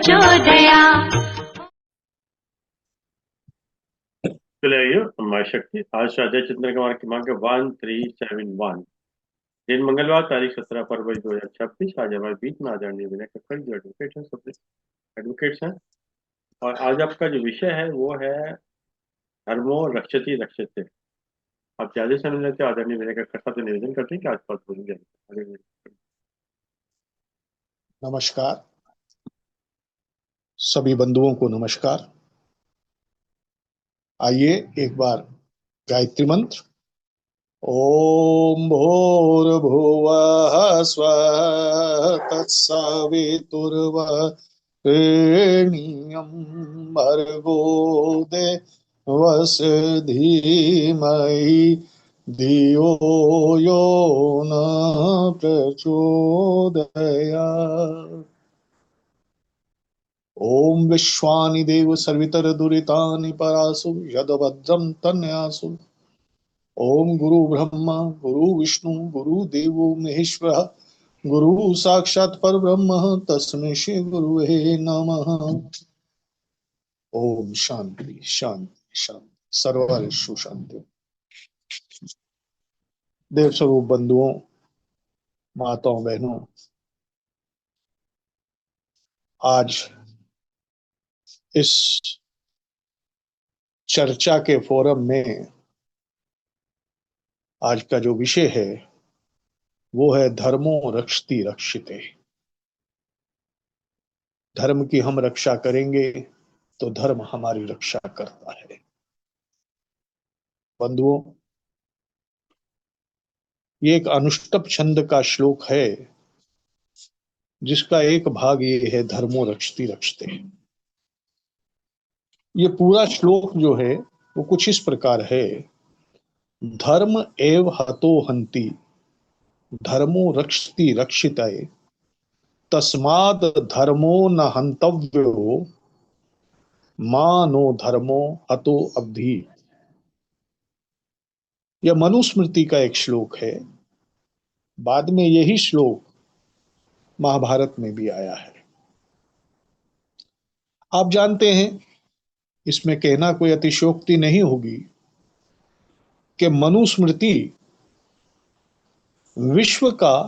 प्रचोदया। चले आइए माँ शक्ति। आज राजा चंद्र कुमार क्रमांक 1371, दिन मंगलवार, तारीख 17 फरवरी 2026। आज हमारे बीच में आदरणीय विनय कक्कड़ जो एडवोकेट हैं, सब एडवोकेट्स हैं। और आज आपका जो विषय है वो है धर्मो रक्षति रक्षते। आप ज्यादा समय लेते आदरणीय विनय कक्कड़ साहब से निवेदन करते हैं कि आज बात बोली जाए। नमस्कार, सभी बंधुओं को नमस्कार। आइए एक बार गायत्री मंत्र। ओम भूर्भुवः स्वः तत्सवितुर्वरेण्यं भर्गो देवस्य धीमहि धियो यो न प्रचोदयात्। ओम विश्वानि देव सर्वितर दुरितानि परासु यदभद्रं तन्यासु। ओम गुरु ब्रह्मा गुरु विष्णु गुरु देवो महेश्वर गुरु साक्षात् परब्रह्म तस्मै श्री गुरुवे नमः। ओम शांति शांति शांति, सर्वरिषु शांति। देव स्वरूप बंधुओं, माताओं, बहनों, आज इस चर्चा के फोरम में आज का जो विषय है वो है धर्मो रक्षति रक्षिते। धर्म की हम रक्षा करेंगे तो धर्म हमारी रक्षा करता है। बंधुओं, ये एक अनुष्टुप छंद का श्लोक है जिसका एक भाग ये है धर्मो रक्षति रक्षते। ये पूरा श्लोक जो है वो कुछ इस प्रकार है। धर्म एव हतो हन्ति धर्मो रक्षति रक्षिते तस्माद् धर्मो न हन्तव्यो मानो धर्मो हतो अब्धि। यह मनुस्मृति का एक श्लोक है। बाद में यही श्लोक महाभारत में भी आया है। आप जानते हैं, इसमें कहना कोई अतिशयोक्ति नहीं होगी कि मनुस्मृति विश्व का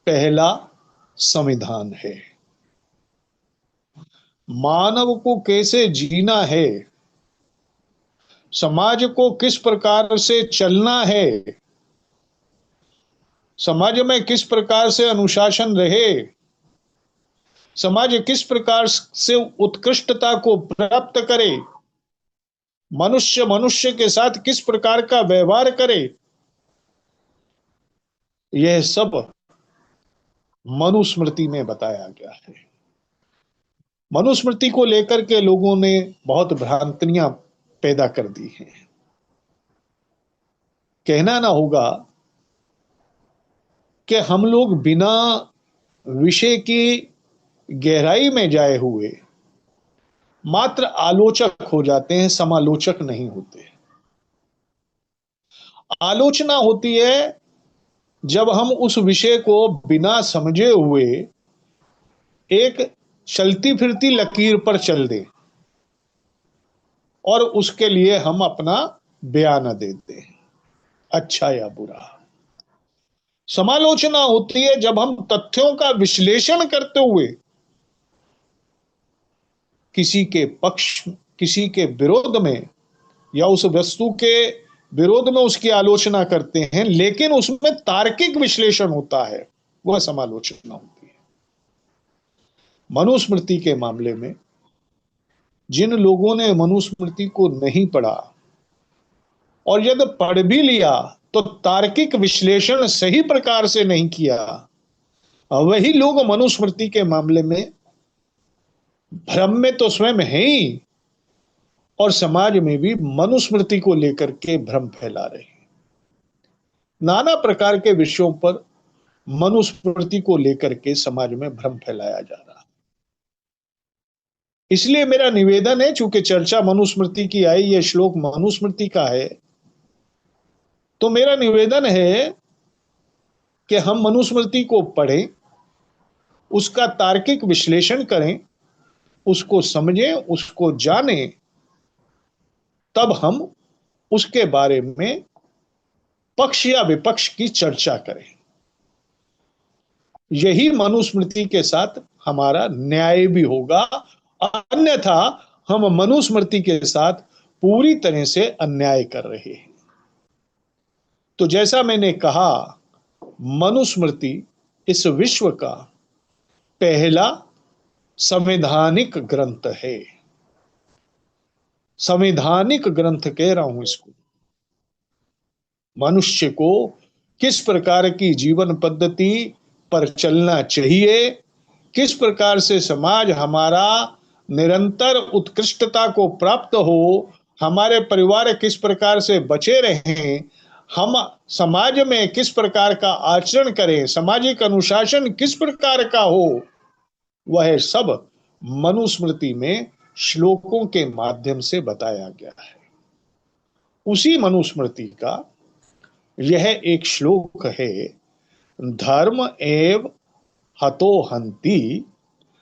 पहला संविधान है। मानव को कैसे जीना है, समाज को किस प्रकार से चलना है, समाज में किस प्रकार से अनुशासन रहे, समाज किस प्रकार से उत्कृष्टता को प्राप्त करे, मनुष्य मनुष्य के साथ किस प्रकार का व्यवहार करे, यह सब मनुस्मृति में बताया गया है। मनुस्मृति को लेकर के लोगों ने बहुत भ्रांतियां पैदा कर दी हैं। कहना ना होगा कि हम लोग बिना विषय की गहराई में जाए हुए मात्र आलोचक हो जाते हैं, समालोचक नहीं होते। आलोचना होती है जब हम उस विषय को बिना समझे हुए एक चलती फिरती लकीर पर चल दें और उसके लिए हम अपना बयान देते हैं, अच्छा या बुरा। समालोचना होती है जब हम तथ्यों का विश्लेषण करते हुए किसी के पक्ष, किसी के विरोध में या उस वस्तु के विरोध में उसकी आलोचना करते हैं, लेकिन उसमें तार्किक विश्लेषण होता है, वह समालोचना होती है। मनुस्मृति के मामले में जिन लोगों ने मनुस्मृति को नहीं पढ़ा और यदि पढ़ भी लिया तो तार्किक विश्लेषण सही प्रकार से नहीं किया, वही लोग मनुस्मृति के मामले में भ्रम में तो स्वयं है ही और समाज में भी मनुस्मृति को लेकर के भ्रम फैला रहे हैं। नाना प्रकार के विषयों पर मनुस्मृति को लेकर के समाज में भ्रम फैलाया जा रहा है। इसलिए मेरा निवेदन है, चूंकि चर्चा मनुस्मृति की आई, यह श्लोक मनुस्मृति का है, तो मेरा निवेदन है कि हम मनुस्मृति को पढ़ें, उसका तार्किक विश्लेषण करें, उसको समझें, उसको जानें, तब हम उसके बारे में पक्ष या विपक्ष की चर्चा करें। यही मनुस्मृति के साथ हमारा न्याय भी होगा, अन्यथा हम मनुस्मृति के साथ पूरी तरह से अन्याय कर रहे हैं। तो जैसा मैंने कहा, मनुस्मृति इस विश्व का पहला संवैधानिक ग्रंथ है। संवैधानिक ग्रंथ कह रहा हूं इसको। मनुष्य को किस प्रकार की जीवन पद्धति पर चलना चाहिए, किस प्रकार से समाज हमारा निरंतर उत्कृष्टता को प्राप्त हो, हमारे परिवार किस प्रकार से बचे रहें, हम समाज में किस प्रकार का आचरण करें, सामाजिक अनुशासन किस प्रकार का हो, वह सब मनुस्मृति में श्लोकों के माध्यम से बताया गया है। उसी मनुस्मृति का यह एक श्लोक है, धर्म एव हतो हन्ति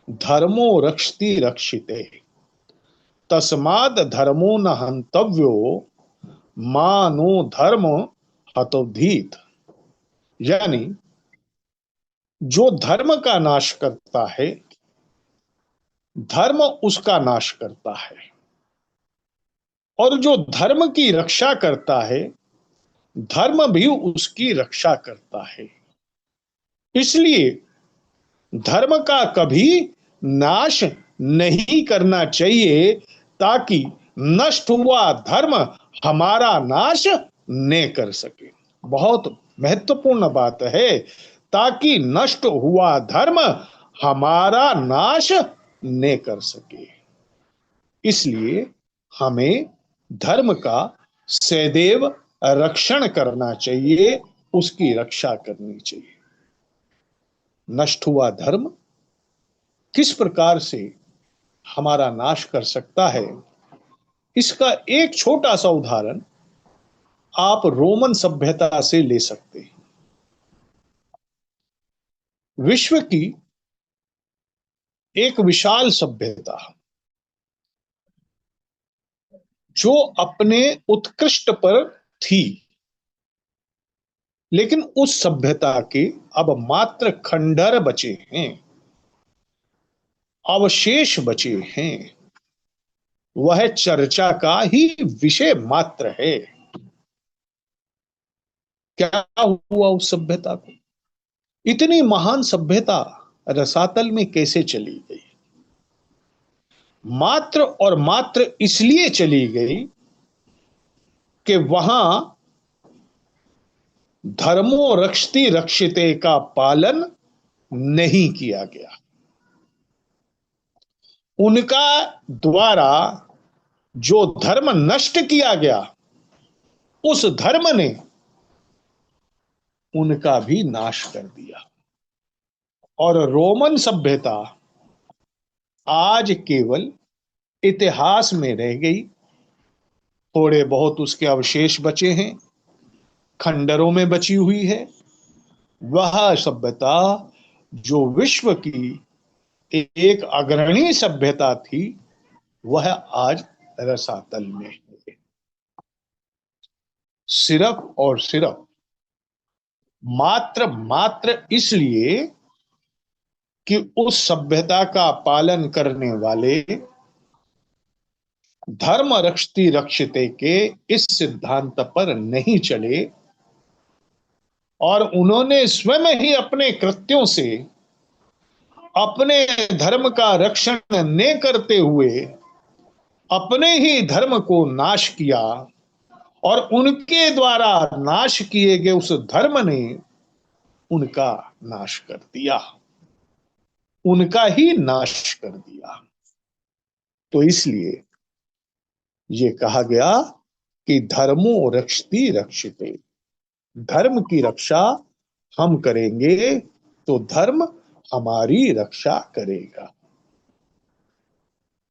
धर्मो रक्षति रक्षिते तस्माद् धर्मो न हन्तव्यो मानो धर्म हतोधीत। यानी जो धर्म का नाश करता है, धर्म उसका नाश करता है, और जो धर्म की रक्षा करता है, धर्म भी उसकी रक्षा करता है। इसलिए धर्म का कभी नाश नहीं करना चाहिए, ताकि नष्ट हुआ धर्म हमारा नाश न कर सके। बहुत महत्वपूर्ण बात है, ताकि नष्ट हुआ धर्म हमारा नाश न कर सके। इसलिए हमें धर्म का सदैव रक्षण करना चाहिए, उसकी रक्षा करनी चाहिए। नष्ट हुआ धर्म किस प्रकार से हमारा नाश कर सकता है, इसका एक छोटा सा उदाहरण आप रोमन सभ्यता से ले सकते हैं। विश्व की एक विशाल सभ्यता जो अपने उत्कृष्ट पर थी, लेकिन उस सभ्यता के अब मात्र खंडहर बचे हैं, अवशेष बचे हैं। वह चर्चा का ही विषय मात्र है। क्या हुआ उस सभ्यता को? इतनी महान सभ्यता रसातल में कैसे चली गई? मात्र और मात्र इसलिए चली गई कि वहां धर्मो रक्षति रक्षिते का पालन नहीं किया गया। उनका द्वारा जो धर्म नष्ट किया गया, उस धर्म ने उनका भी नाश कर दिया। और रोमन सभ्यता आज केवल इतिहास में रह गई। थोड़े बहुत उसके अवशेष बचे हैं, खंडरों में बची हुई है। वह सभ्यता जो विश्व की एक अग्रणी सभ्यता थी, वह आज रसातल में है। सिर्फ और सिर्फ मात्र इसलिए कि उस सभ्यता का पालन करने वाले धर्म रक्षति रक्षिते के इस सिद्धांत पर नहीं चले, और उन्होंने स्वयं ही अपने कृत्यों से अपने धर्म का रक्षण न करते हुए अपने ही धर्म को नाश किया, और उनके द्वारा नाश किए गए उस धर्म ने उनका नाश कर दिया, उनका ही नाश कर दिया। तो इसलिए ये कहा गया कि धर्मो रक्षति रक्षिते, धर्म की रक्षा हम करेंगे तो धर्म हमारी रक्षा करेगा।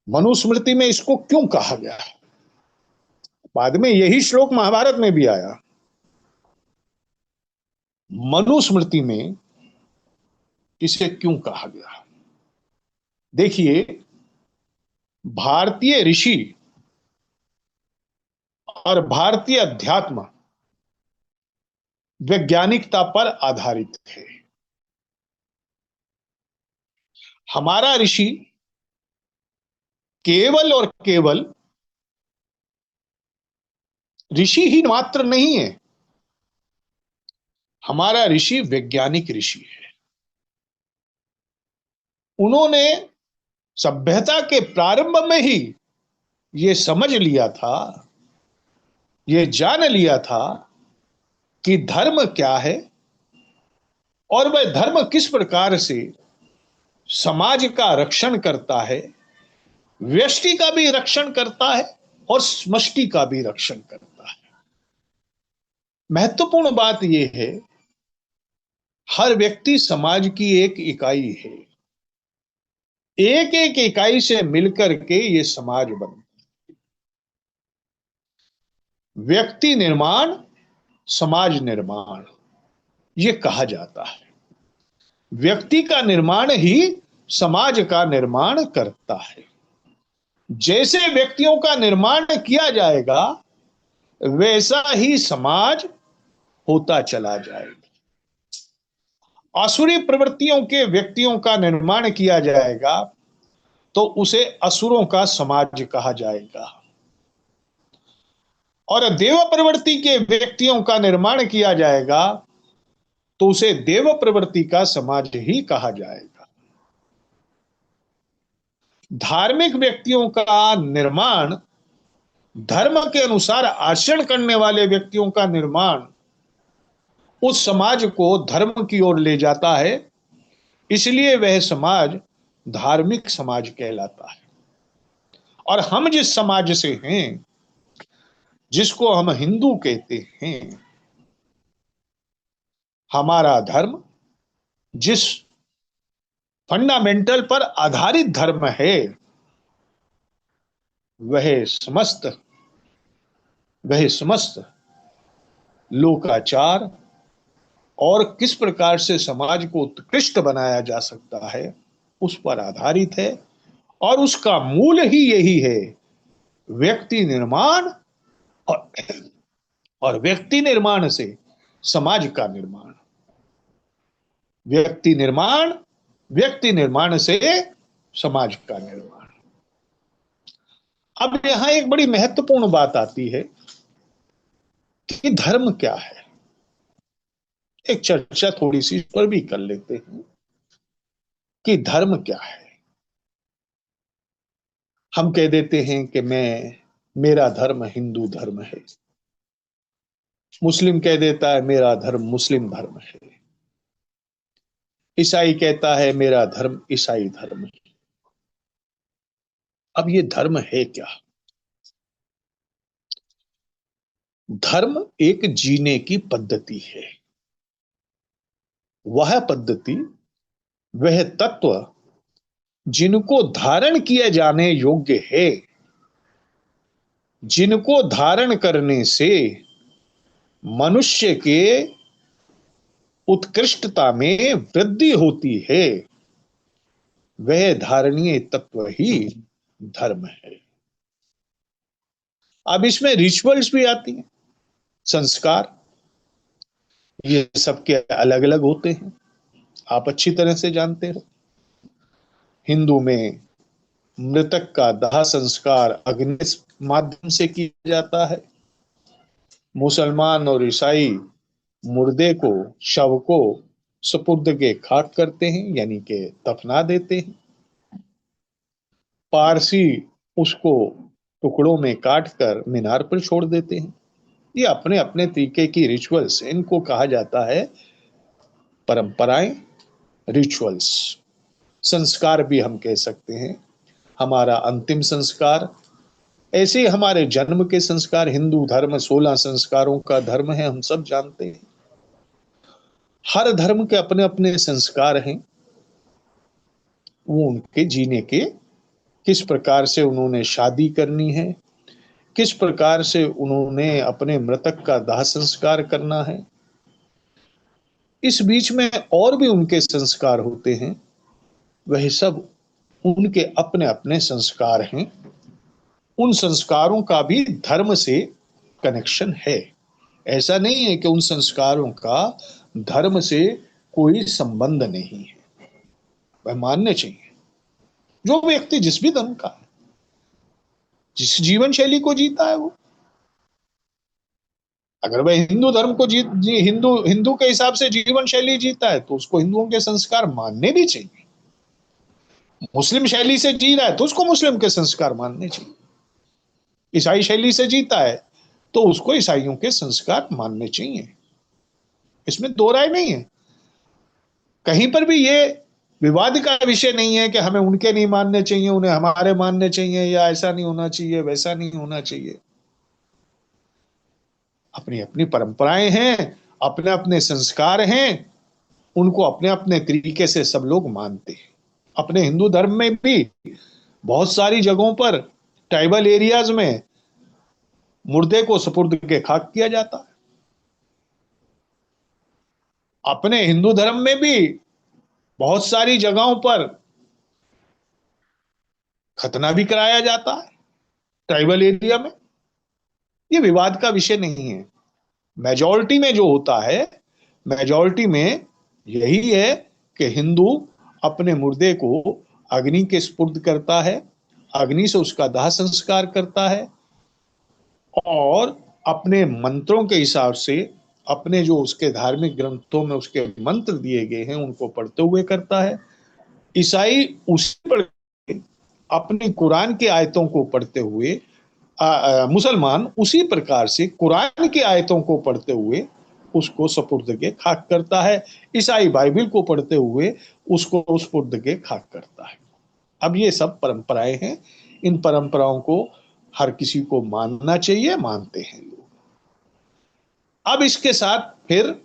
मनुस्मृति में इसको क्यों कहा गया? बाद में यही श्लोक महाभारत में भी आया। मनुस्मृति में इसे क्यों कहा गया? देखिए, भारतीय ऋषि और भारतीय अध्यात्म वैज्ञानिकता पर आधारित थे। हमारा ऋषि केवल और केवल ऋषि ही मात्र नहीं है, हमारा ऋषि वैज्ञानिक ऋषि है। उन्होंने सभ्यता के प्रारंभ में ही ये समझ लिया था, ये जान लिया था कि धर्म क्या है और वह धर्म किस प्रकार से समाज का रक्षण करता है, व्यष्टि का भी रक्षण करता है और समष्टि का भी रक्षण करता है। महत्वपूर्ण बात यह है, हर व्यक्ति समाज की एक इकाई है, एक एक इकाई से मिलकर के ये समाज बनता है। व्यक्ति निर्माण समाज निर्माण ये कहा जाता है। व्यक्ति का निर्माण ही समाज का निर्माण करता है। जैसे व्यक्तियों का निर्माण किया जाएगा वैसा ही समाज होता चला जाएगा। आसुरी प्रवृत्तियों के व्यक्तियों का निर्माण किया जाएगा तो उसे असुरों का समाज कहा जाएगा, और देव प्रवृत्ति के व्यक्तियों का निर्माण किया जाएगा तो उसे देव प्रवृत्ति का समाज ही कहा जाएगा। धार्मिक व्यक्तियों का निर्माण, धर्म के अनुसार आचरण करने वाले व्यक्तियों का निर्माण उस समाज को धर्म की ओर ले जाता है, इसलिए वह समाज धार्मिक समाज कहलाता है। और हम जिस समाज से हैं, जिसको हम हिंदू कहते हैं, हमारा धर्म जिस फंडामेंटल पर आधारित धर्म है वह समस्त लोकाचार और किस प्रकार से समाज को उत्कृष्ट बनाया जा सकता है उस पर आधारित है, और उसका मूल ही यही है, व्यक्ति निर्माण और व्यक्ति निर्माण से समाज का निर्माण, व्यक्ति निर्माण से समाज का निर्माण। अब यहां एक बड़ी महत्वपूर्ण बात आती है कि धर्म क्या है। एक चर्चा थोड़ी सी इस पर भी कर लेते हैं कि धर्म क्या है। हम कह देते हैं कि मेरा धर्म हिंदू धर्म है, मुस्लिम कह देता है मेरा धर्म मुस्लिम धर्म है, ईसाई कहता है मेरा धर्म ईसाई धर्म है। अब ये धर्म है क्या? धर्म एक जीने की पद्धति है। वह पद्धति, वह तत्व जिनको धारण किए जाने योग्य है, जिनको धारण करने से मनुष्य के उत्कृष्टता में वृद्धि होती है, वह धारणीय तत्व ही धर्म है। अब इसमें रिचुअल्स भी आती हैं, संस्कार, ये सबके अलग अलग होते हैं, आप अच्छी तरह से जानते हो। हिंदू में मृतक का दाह संस्कार अग्नि माध्यम से किया जाता है। मुसलमान और ईसाई मुर्दे को, शव को सुपुर्द के खाक करते हैं, यानी कि दफना देते हैं। पारसी उसको टुकड़ों में काट कर मीनार पर छोड़ देते हैं। ये अपने अपने तरीके की रिचुअल्स, इनको कहा जाता है परंपराएं, रिचुअल्स। संस्कार भी हम कह सकते हैं। हमारा अंतिम संस्कार, ऐसे ही हमारे जन्म के संस्कार, हिंदू धर्म 16 संस्कारों का धर्म है, हम सब जानते हैं। हर धर्म के अपने अपने संस्कार हैं, वो उनके जीने के, किस प्रकार से उन्होंने शादी करनी है, किस प्रकार से उन्होंने अपने मृतक का दाह संस्कार करना है, इस बीच में और भी उनके संस्कार होते हैं, वह सब उनके अपने अपने संस्कार हैं। उन संस्कारों का भी धर्म से कनेक्शन है। ऐसा नहीं है कि उन संस्कारों का धर्म से कोई संबंध नहीं है, वह मानने चाहिए। जो व्यक्ति जिस भी धर्म का है, जिस जीवन शैली को जीता है, वो अगर वह हिंदू धर्म को हिंदू हिंदू के हिसाब से जीवन शैली जीता है तो उसको हिंदुओं के संस्कार मानने भी चाहिए। मुस्लिम शैली से जी रहा है तो उसको मुस्लिम के संस्कार मानने चाहिए। ईसाई शैली से जीता है तो उसको ईसाइयों के संस्कार मानने चाहिए। इसमें दो राय नहीं है। कहीं पर भी ये विवाद का विषय नहीं है कि हमें उनके नहीं मानने चाहिए, उन्हें हमारे मानने चाहिए, या ऐसा नहीं होना चाहिए, वैसा नहीं होना चाहिए। अपनी अपनी परंपराएं हैं, अपने अपने संस्कार हैं, उनको अपने अपने तरीके से सब लोग मानते हैं। अपने हिंदू धर्म में भी बहुत सारी जगहों पर, ट्राइबल एरियाज में, मुर्दे को सुपुर्द के खाक किया जाता है। अपने हिंदू धर्म में भी बहुत सारी जगहों पर खतना भी कराया जाता है ट्राइबल एरिया में। ये विवाद का विषय नहीं है। मेजॉरिटी में जो होता है, मेजॉरिटी में यही है कि हिंदू अपने मुर्दे को अग्नि के सुपुर्द करता है, अग्नि से उसका दाह संस्कार करता है, और अपने मंत्रों के हिसाब से, अपने जो उसके धार्मिक ग्रंथों में उसके मंत्र दिए गए हैं उनको पढ़ते हुए करता है। ईसाई उसी पर अपनी कुरान की आयतों को पढ़ते हुए, मुसलमान उसी प्रकार से कुरान की आयतों को पढ़ते हुए उसको सुपुर्द के खाक करता है। ईसाई बाइबल को पढ़ते हुए उसको सुपुर्द के खाक करता है। अब ये सब परंपराएं हैं। इन परंपराओं को हर किसी को मानना चाहिए, मानते हैं लोग। अब इसके साथ फिर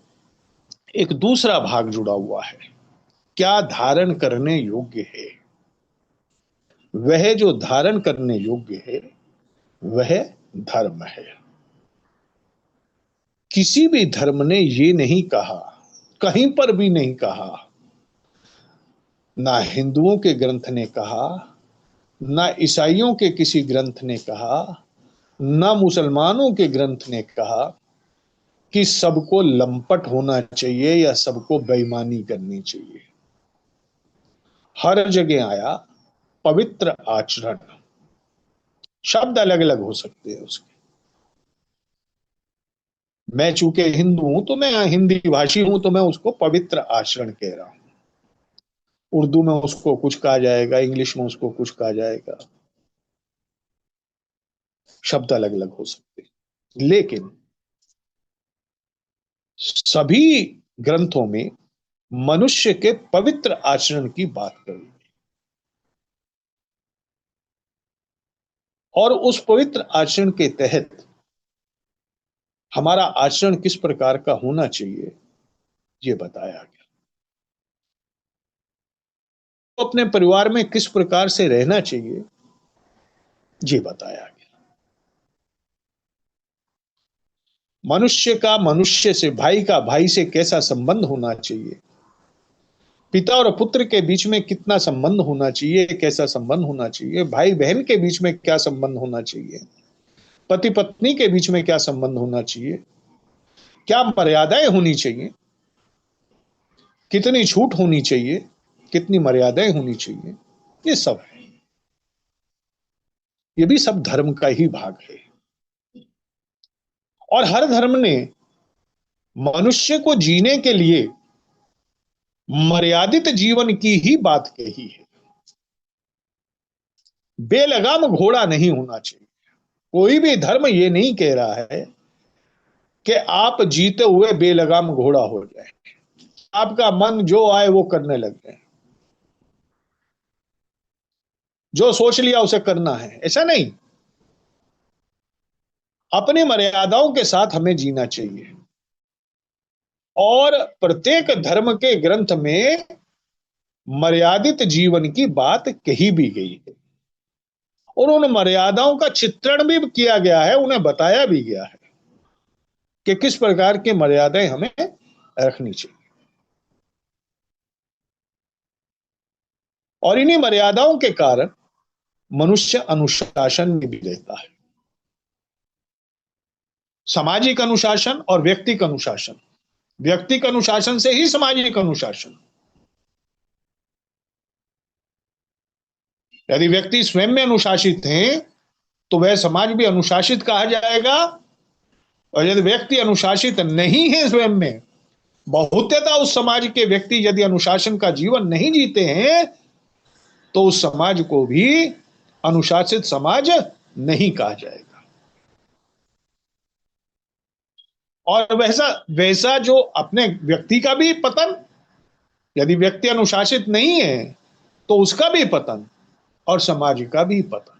एक दूसरा भाग जुड़ा हुआ है, क्या धारण करने योग्य है। वह जो धारण करने योग्य है वह धर्म है। किसी भी धर्म ने ये नहीं कहा, कहीं पर भी नहीं कहा, ना हिंदुओं के ग्रंथ ने कहा, ना ईसाइयों के किसी ग्रंथ ने कहा, ना मुसलमानों के ग्रंथ ने कहा कि सबको लंपट होना चाहिए या सबको बेईमानी करनी चाहिए। हर जगह आया पवित्र आचरण। शब्द अलग अलग हो सकते हैं उसके। मैं चूंकि हिंदू हूं तो मैं हिंदी भाषी हूं तो मैं उसको पवित्र आचरण कह रहा हूं। उर्दू में उसको कुछ कहा जाएगा, इंग्लिश में उसको कुछ कहा जाएगा। शब्द अलग अलग हो सकते हैं, लेकिन सभी ग्रंथों में मनुष्य के पवित्र आचरण की बात करी, और उस पवित्र आचरण के तहत हमारा आचरण किस प्रकार का होना चाहिए ये बताया गया। तो अपने परिवार में किस प्रकार से रहना चाहिए ये बताया गया। मनुष्य का मनुष्य से, भाई का भाई से कैसा संबंध होना चाहिए, पिता और पुत्र के बीच में कितना संबंध होना चाहिए, कैसा संबंध होना चाहिए, भाई बहन के बीच में क्या संबंध होना चाहिए, पति पत्नी के बीच में क्या संबंध होना चाहिए, क्या मर्यादाएं होनी चाहिए, कितनी छूट होनी चाहिए, कितनी मर्यादाएं होनी चाहिए, ये सब है। ये भी सब धर्म का ही भाग है। और हर धर्म ने मनुष्य को जीने के लिए मर्यादित जीवन की ही बात कही है। बेलगाम घोड़ा नहीं होना चाहिए। कोई भी धर्म ये नहीं कह रहा है कि आप जीते हुए बेलगाम घोड़ा हो जाए, आपका मन जो आए वो करने लग जाए, जो सोच लिया उसे करना है, ऐसा नहीं। अपनी मर्यादाओं के साथ हमें जीना चाहिए। और प्रत्येक धर्म के ग्रंथ में मर्यादित जीवन की बात कही भी गई है, और उन मर्यादाओं का चित्रण भी किया गया है, उन्हें बताया भी गया है कि किस प्रकार की मर्यादाएं हमें रखनी चाहिए। और इन्हीं मर्यादाओं के कारण मनुष्य अनुशासन में भी रहता है। सामाजिक अनुशासन और व्यक्तिगत अनुशासन, व्यक्तिगत अनुशासन से ही सामाजिक अनुशासन। यदि व्यक्ति स्वयं में अनुशासित है तो वह समाज भी अनुशासित कहा जाएगा, और यदि व्यक्ति अनुशासित नहीं है स्वयं में, बहुत्यता उस समाज के व्यक्ति यदि अनुशासन का जीवन नहीं जीते हैं तो उस समाज को भी अनुशासित समाज नहीं कहा जाएगा। और वैसा वैसा जो अपने व्यक्ति का भी पतन, यदि व्यक्ति अनुशासित नहीं है तो उसका भी पतन और समाज का भी पतन।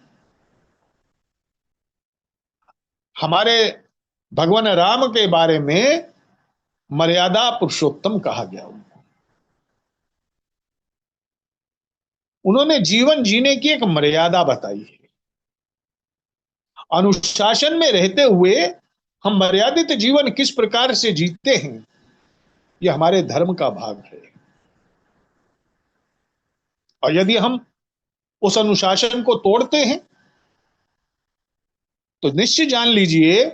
हमारे भगवान राम के बारे में मर्यादा पुरुषोत्तम कहा गया। उन्होंने जीवन जीने की एक मर्यादा बताई है। अनुशासन में रहते हुए हम मर्यादित जीवन किस प्रकार से जीते हैं, यह हमारे धर्म का भाग है। और यदि हम उस अनुशासन को तोड़ते हैं तो निश्चित जान लीजिए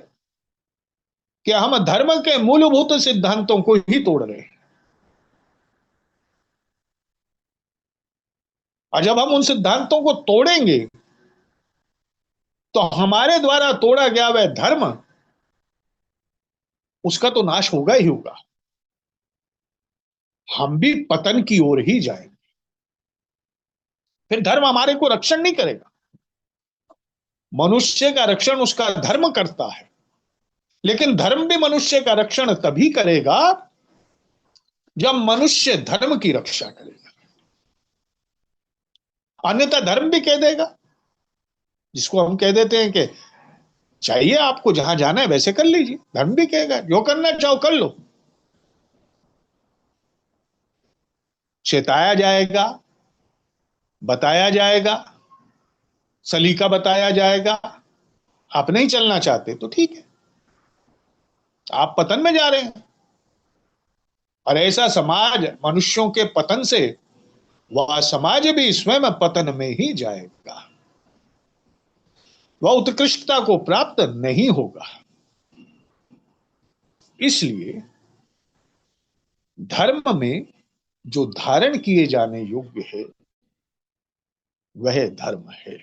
कि हम धर्म के मूलभूत सिद्धांतों को ही तोड़ रहे हैं। और जब हम उन सिद्धांतों को तोड़ेंगे तो हमारे द्वारा तोड़ा गया वह धर्म, उसका तो नाश होगा ही होगा। हम भी पतन की ओर ही जाएंगे। फिर धर्म हमारे को रक्षण नहीं करेगा। मनुष्य का रक्षण उसका धर्म करता है, लेकिन धर्म भी मनुष्य का रक्षण तभी करेगा जब मनुष्य धर्म की रक्षा करेगा। अन्यथा धर्म भी कह देगा, जिसको हम कह देते हैं कि चाहिए आपको जहां जाना है वैसे कर लीजिए, धर्म भी कहेगा जो करना चाहो कर लो। चेताया जाएगा, बताया जाएगा, सलीका बताया जाएगा। आप नहीं चलना चाहते तो ठीक है, आप पतन में जा रहे हैं। और ऐसा समाज मनुष्यों के पतन से वह समाज भी स्वयं पतन में ही जाएगा, वह उत्कृष्टता को प्राप्त नहीं होगा। इसलिए धर्म में जो धारण किए जाने योग्य है वह धर्म है।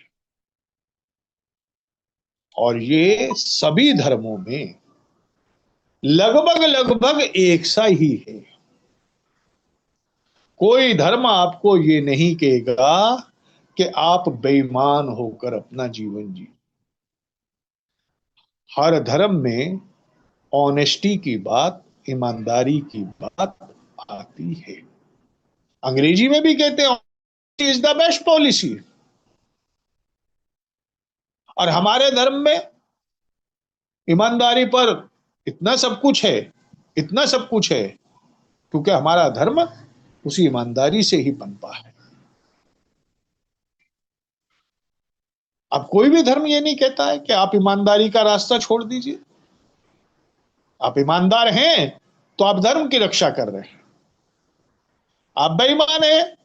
और ये सभी धर्मों में लगभग लगभग एक सा ही है। कोई धर्म आपको ये नहीं कहेगा कि आप बेईमान होकर अपना जीवन जी। हर धर्म में ऑनेस्टी की बात, ईमानदारी की बात आती है। अंग्रेजी में भी कहते हैं इज द बेस्ट पॉलिसी। और हमारे धर्म में ईमानदारी पर इतना सब कुछ है, इतना सब कुछ है, क्योंकि हमारा धर्म उसी ईमानदारी से ही पनपा है। अब कोई भी धर्म ये नहीं कहता है कि आप ईमानदारी का रास्ता छोड़ दीजिए। आप ईमानदार हैं तो आप धर्म की रक्षा कर रहे हैं। आप बेईमान हैं,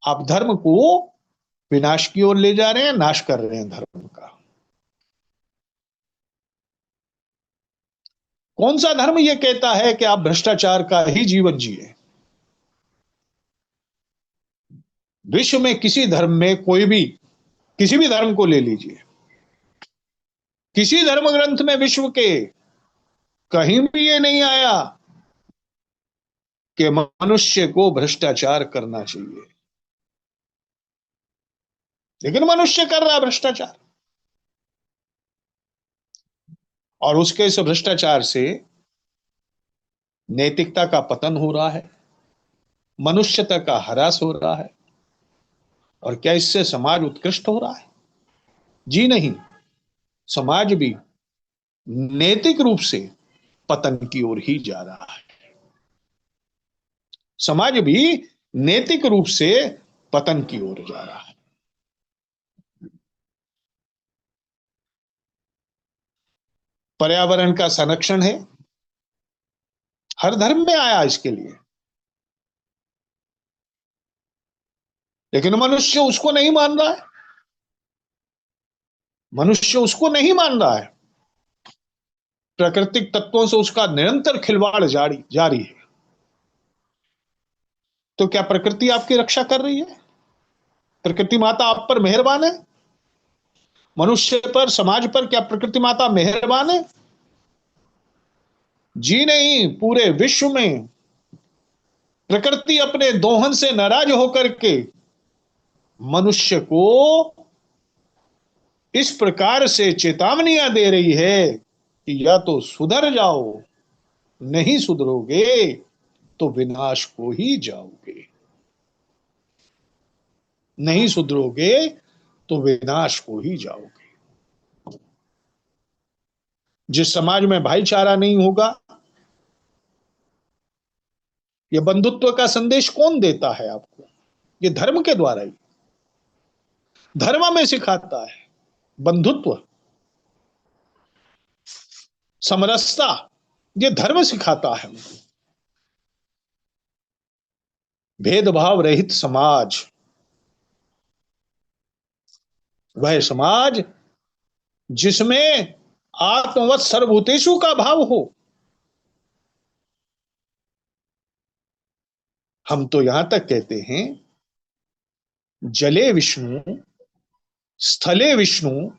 आप धर्म को विनाश की ओर ले जा रहे हैं, नाश कर रहे हैं धर्म का। कौन सा धर्म यह कहता है कि आप भ्रष्टाचार का ही जीवन जिए? विश्व में किसी धर्म में कोई भी, किसी भी धर्म को ले लीजिए, किसी धर्म ग्रंथ में विश्व के कहीं भी ये नहीं आया कि मनुष्य को भ्रष्टाचार करना चाहिए। लेकिन मनुष्य कर रहा है भ्रष्टाचार, और उसके इस भ्रष्टाचार से नैतिकता का पतन हो रहा है, मनुष्यता का ह्रास हो रहा है। और क्या इससे समाज उत्कृष्ट हो रहा है? जी नहीं, समाज भी नैतिक रूप से पतन की ओर ही जा रहा है। समाज भी नैतिक रूप से पतन की ओर जा रहा है। पर्यावरण का संरक्षण है, हर धर्म में आया इसके लिए। लेकिन मनुष्य उसको नहीं मान रहा है, मनुष्य उसको नहीं मान रहा है। प्राकृतिक तत्वों से उसका निरंतर खिलवाड़ जारी जारी है। तो क्या प्रकृति आपकी रक्षा कर रही है? प्रकृति माता आप पर मेहरबान है? मनुष्य पर, समाज पर क्या प्रकृति माता मेहरबान है? जी नहीं। पूरे विश्व में प्रकृति अपने दोहन से नाराज होकर के मनुष्य को इस प्रकार से चेतावनियां दे रही है कि या तो सुधर जाओ, नहीं सुधरोगे तो विनाश को ही जाओगे, नहीं सुधरोगे तो विनाश को ही जाओगे। जिस समाज में भाईचारा नहीं होगा, ये बंधुत्व का संदेश कौन देता है आपको? ये धर्म के द्वारा ही, धर्म में सिखाता है बंधुत्व, समरसता, ये धर्म सिखाता है। भेदभाव रहित समाज, वह समाज जिसमें आत्मवत सर्वभूतेषु का भाव हो। हम तो यहां तक कहते हैं, जले विष्णु, स्थले विष्णु,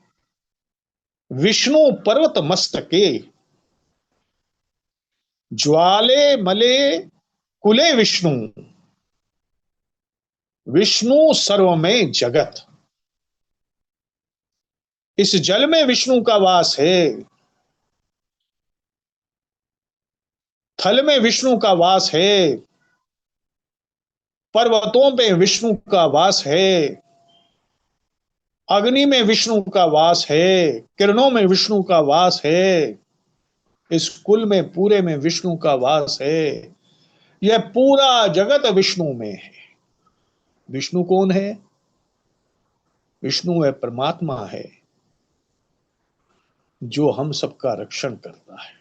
विष्णु पर्वत मस्तके, ज्वाले मले कुले विष्णु, विष्णु सर्वमय जगत। इस जल में विष्णु का वास है, थल में विष्णु का वास है, पर्वतों पे विष्णु का वास है, अग्नि में विष्णु का वास है, किरणों में विष्णु का वास है, इस कुल में पूरे में विष्णु का वास है। यह पूरा जगत विष्णु में है। विष्णु कौन है? विष्णु है परमात्मा है, जो हम सबका रक्षण करता है।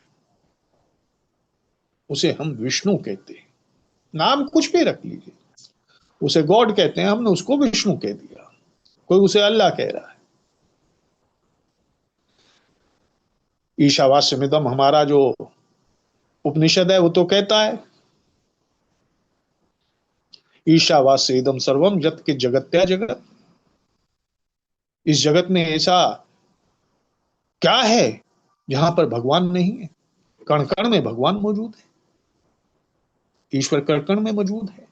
उसे हम विष्णु कहते हैं। नाम कुछ भी रख लीजिए, उसे गॉड कहते हैं, हमने उसको विष्णु कह दिया। कोई उसे अल्लाह कह रहा है। ईशावास्यमिदम हमारा जो उपनिषद है वो तो कहता है, ईशावास्य इदम सर्वम जत के जगत्या जगत। इस जगत में ऐसा क्या है जहां पर भगवान नहीं है? कण कण में भगवान मौजूद है, ईश्वर कण कण में मौजूद है।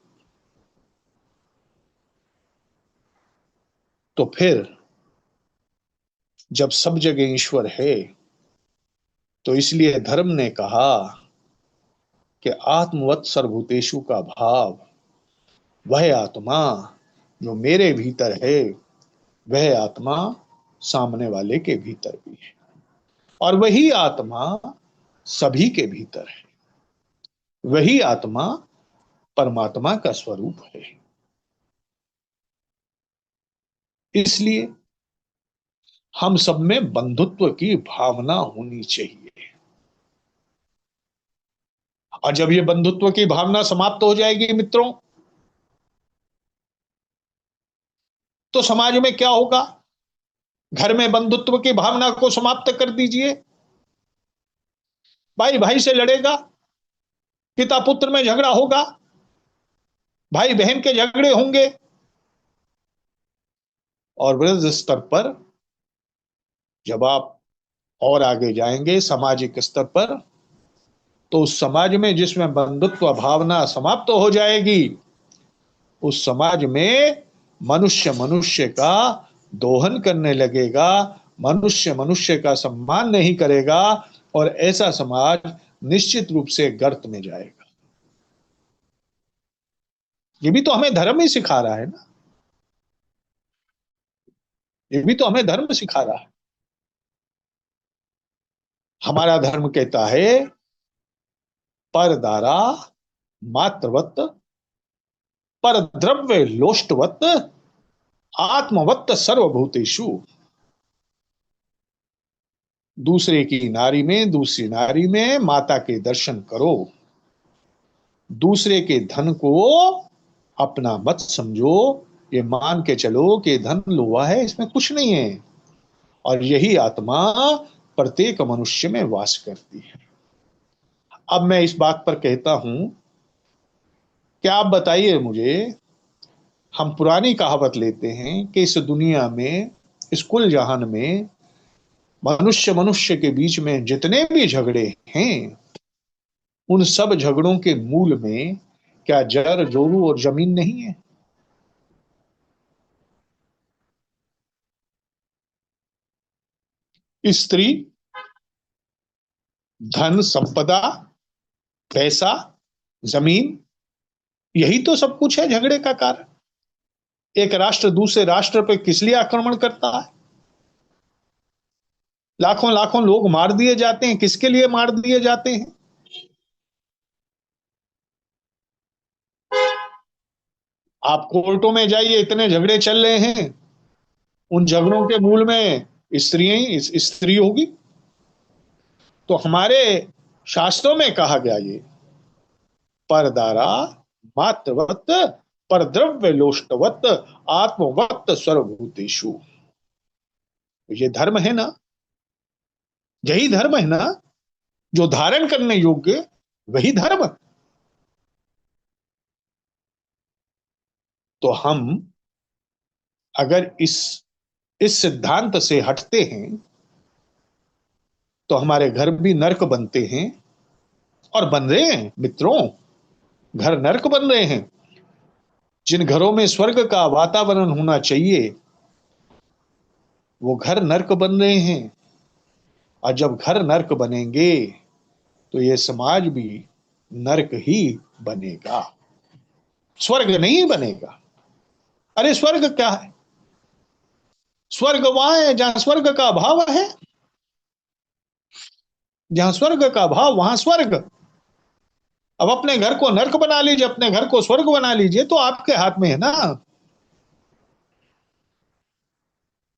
तो फिर जब सब जगह ईश्वर है, तो इसलिए धर्म ने कहा कि आत्मवत सर्वभूतेषु का भाव, वह आत्मा जो मेरे भीतर है, वह आत्मा सामने वाले के भीतर भी है, और वही आत्मा सभी के भीतर है। वही आत्मा परमात्मा का स्वरूप है। इसलिए हम सब में बंधुत्व की भावना होनी चाहिए। और जब ये बंधुत्व की भावना समाप्त हो जाएगी मित्रों, तो समाज में क्या होगा? घर में बंधुत्व की भावना को समाप्त कर दीजिए, भाई भाई से लड़ेगा, पिता पुत्र में झगड़ा होगा, भाई बहन के झगड़े होंगे, और वृहद स्तर पर जब आप और आगे जाएंगे सामाजिक स्तर पर, तो उस समाज में जिसमें बंधुत्व भावना समाप्त हो जाएगी, उस समाज में मनुष्य मनुष्य का दोहन करने लगेगा, मनुष्य मनुष्य का सम्मान नहीं करेगा, और ऐसा समाज निश्चित रूप से गर्त में जाएगा। ये भी तो हमें धर्म ही सिखा रहा है ना, ये भी तो हमें धर्म सिखा रहा है। हमारा धर्म कहता है, पर दारा मात्रवत, पर द्रव्य लोष्टवत, आत्मवत्त सर्वभूतेषु। दूसरे की नारी में, दूसरी नारी में माता के दर्शन करो। दूसरे के धन को अपना मत समझो, ये मान के चलो कि धन लोहा है, इसमें कुछ नहीं है, और यही आत्मा प्रत्येक मनुष्य में वास करती है। अब मैं इस बात पर कहता हूं कि आप बताइए मुझे, हम पुरानी कहावत लेते हैं कि इस दुनिया में, इस कुल जहान में मनुष्य मनुष्य के बीच में जितने भी झगड़े हैं, उन सब झगड़ों के मूल में क्या जर जोरू और जमीन नहीं है? स्त्री, धन संपदा, पैसा, जमीन, यही तो सब कुछ है झगड़े का कारण। एक राष्ट्र दूसरे राष्ट्र पर किस लिए आक्रमण करता है? लाखों लाखों लोग मार दिए जाते हैं, किसके लिए मार दिए जाते हैं? आप कोर्टों में जाइए, इतने झगड़े चल रहे हैं, उन झगड़ों के मूल में स्त्री होगी। तो हमारे शास्त्रों में कहा गया ये, परदारा मात्रवत परद्रव्य लोष्टवत आत्मवत सर्वभूतेषु। ये धर्म है ना, यही धर्म है ना, जो धारण करने योग्य, वही धर्म। तो हम अगर इस सिद्धांत से हटते हैं तो हमारे घर भी नरक बनते हैं, और बन रहे हैं मित्रों, घर नरक बन रहे हैं। जिन घरों में स्वर्ग का वातावरण होना चाहिए, वो घर नरक बन रहे हैं। और जब घर नरक बनेंगे तो ये समाज भी नरक ही बनेगा, स्वर्ग नहीं बनेगा। अरे स्वर्ग क्या है? स्वर्ग वहां है जहां स्वर्ग का अभाव है। जहां स्वर्ग का अभाव वहां स्वर्ग। अब अपने घर को नरक बना लीजिए, अपने घर को स्वर्ग बना लीजिए, तो आपके हाथ में है ना।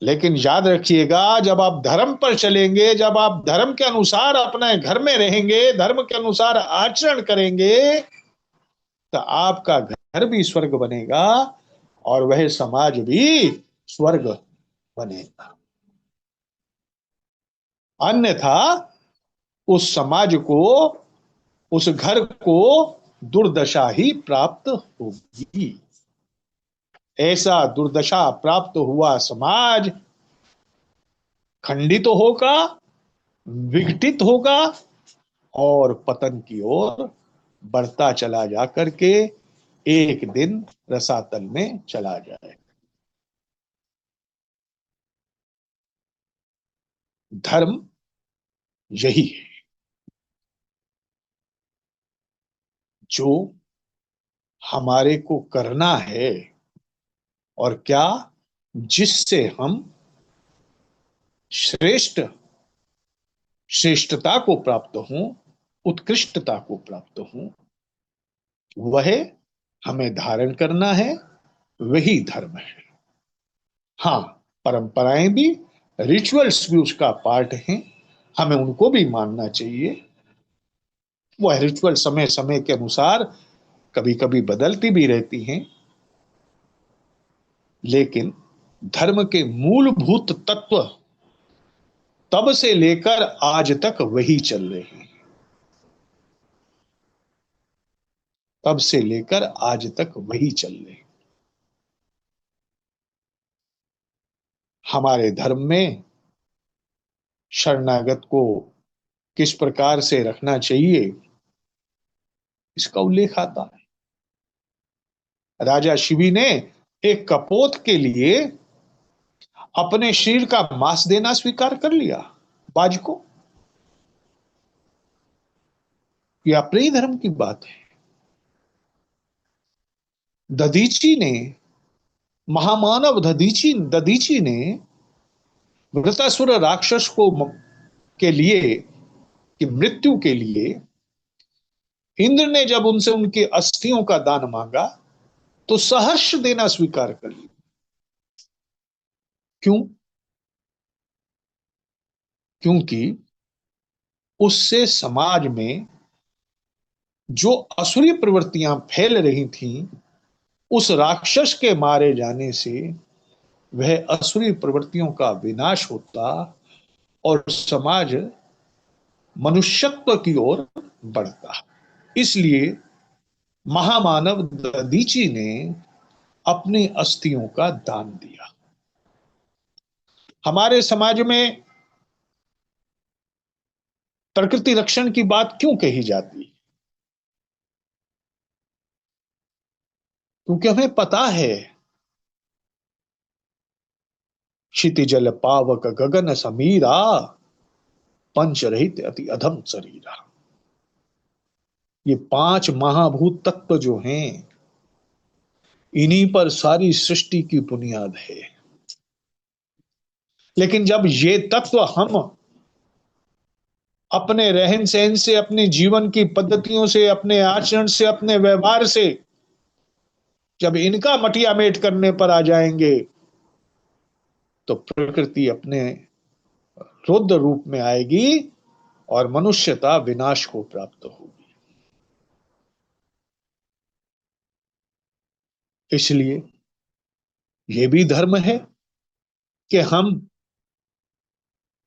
लेकिन याद रखिएगा, जब आप धर्म पर चलेंगे, जब आप धर्म के अनुसार अपने घर में रहेंगे, धर्म के अनुसार आचरण करेंगे, तो आपका घर भी स्वर्ग बनेगा, और वह समाज भी स्वर्ग बनेगा। अन्यथा उस समाज को, उस घर को दुर्दशा ही प्राप्त होगी। ऐसा दुर्दशा प्राप्त हुआ समाज खंडित तो होगा, विघटित होगा, और पतन की ओर बढ़ता चला जा करके एक दिन रसातल में चला जाए। धर्म यही है जो हमारे को करना है, और क्या, जिससे हम श्रेष्ठ श्रेष्ठता को प्राप्त हों, उत्कृष्टता को प्राप्त हों, वह हमें धारण करना है, वही धर्म है। हाँ, परंपराएं भी, रिचुअल्स भी उसका पार्ट हैं, हमें उनको भी मानना चाहिए। वह रिचुअल समय समय के अनुसार कभी कभी बदलती भी रहती हैं, लेकिन धर्म के मूलभूत तत्व तब से लेकर आज तक वही चल रहे हैं। तब से लेकर आज तक वही चल रहे हैं। हमारे धर्म में शरणागत को किस प्रकार से रखना चाहिए, इसका उल्लेख आता है। राजा शिवी ने एक कपोत के लिए अपने शरीर का मांस देना स्वीकार कर लिया, बाज को। यह अपने ही धर्म की बात है। दधीची ने, महामानव दधीची दधीची ने वृतासुर राक्षस को के लिए, कि मृत्यु के लिए इंद्र ने जब उनसे उनकी अस्थियों का दान मांगा, तो सहर्ष देना स्वीकार कर लिया। क्यों? क्योंकि उससे समाज में जो असुरी प्रवृत्तियां फैल रही थीं, उस राक्षस के मारे जाने से वह असुरी प्रवृत्तियों का विनाश होता और समाज मनुष्यत्व की ओर बढ़ता। इसलिए महामानव दधीची ने अपनी अस्थियों का दान दिया। हमारे समाज में प्रकृति रक्षण की बात क्यों कही जाती है? क्योंकि हमें पता है क्षितिजल पावक गगन समीरा पंच रहित अति अधम शरीरा। ये पांच महाभूत तत्व जो हैं, इन्हीं पर सारी सृष्टि की बुनियाद है। लेकिन जब ये तत्व हम अपने रहन सहन से, अपने जीवन की पद्धतियों से, अपने आचरण से, अपने व्यवहार से जब इनका मटिया मेट करने पर आ जाएंगे, तो प्रकृति अपने रुद्र रूप में आएगी और मनुष्यता विनाश को प्राप्त होगी। इसलिए यह भी धर्म है कि हम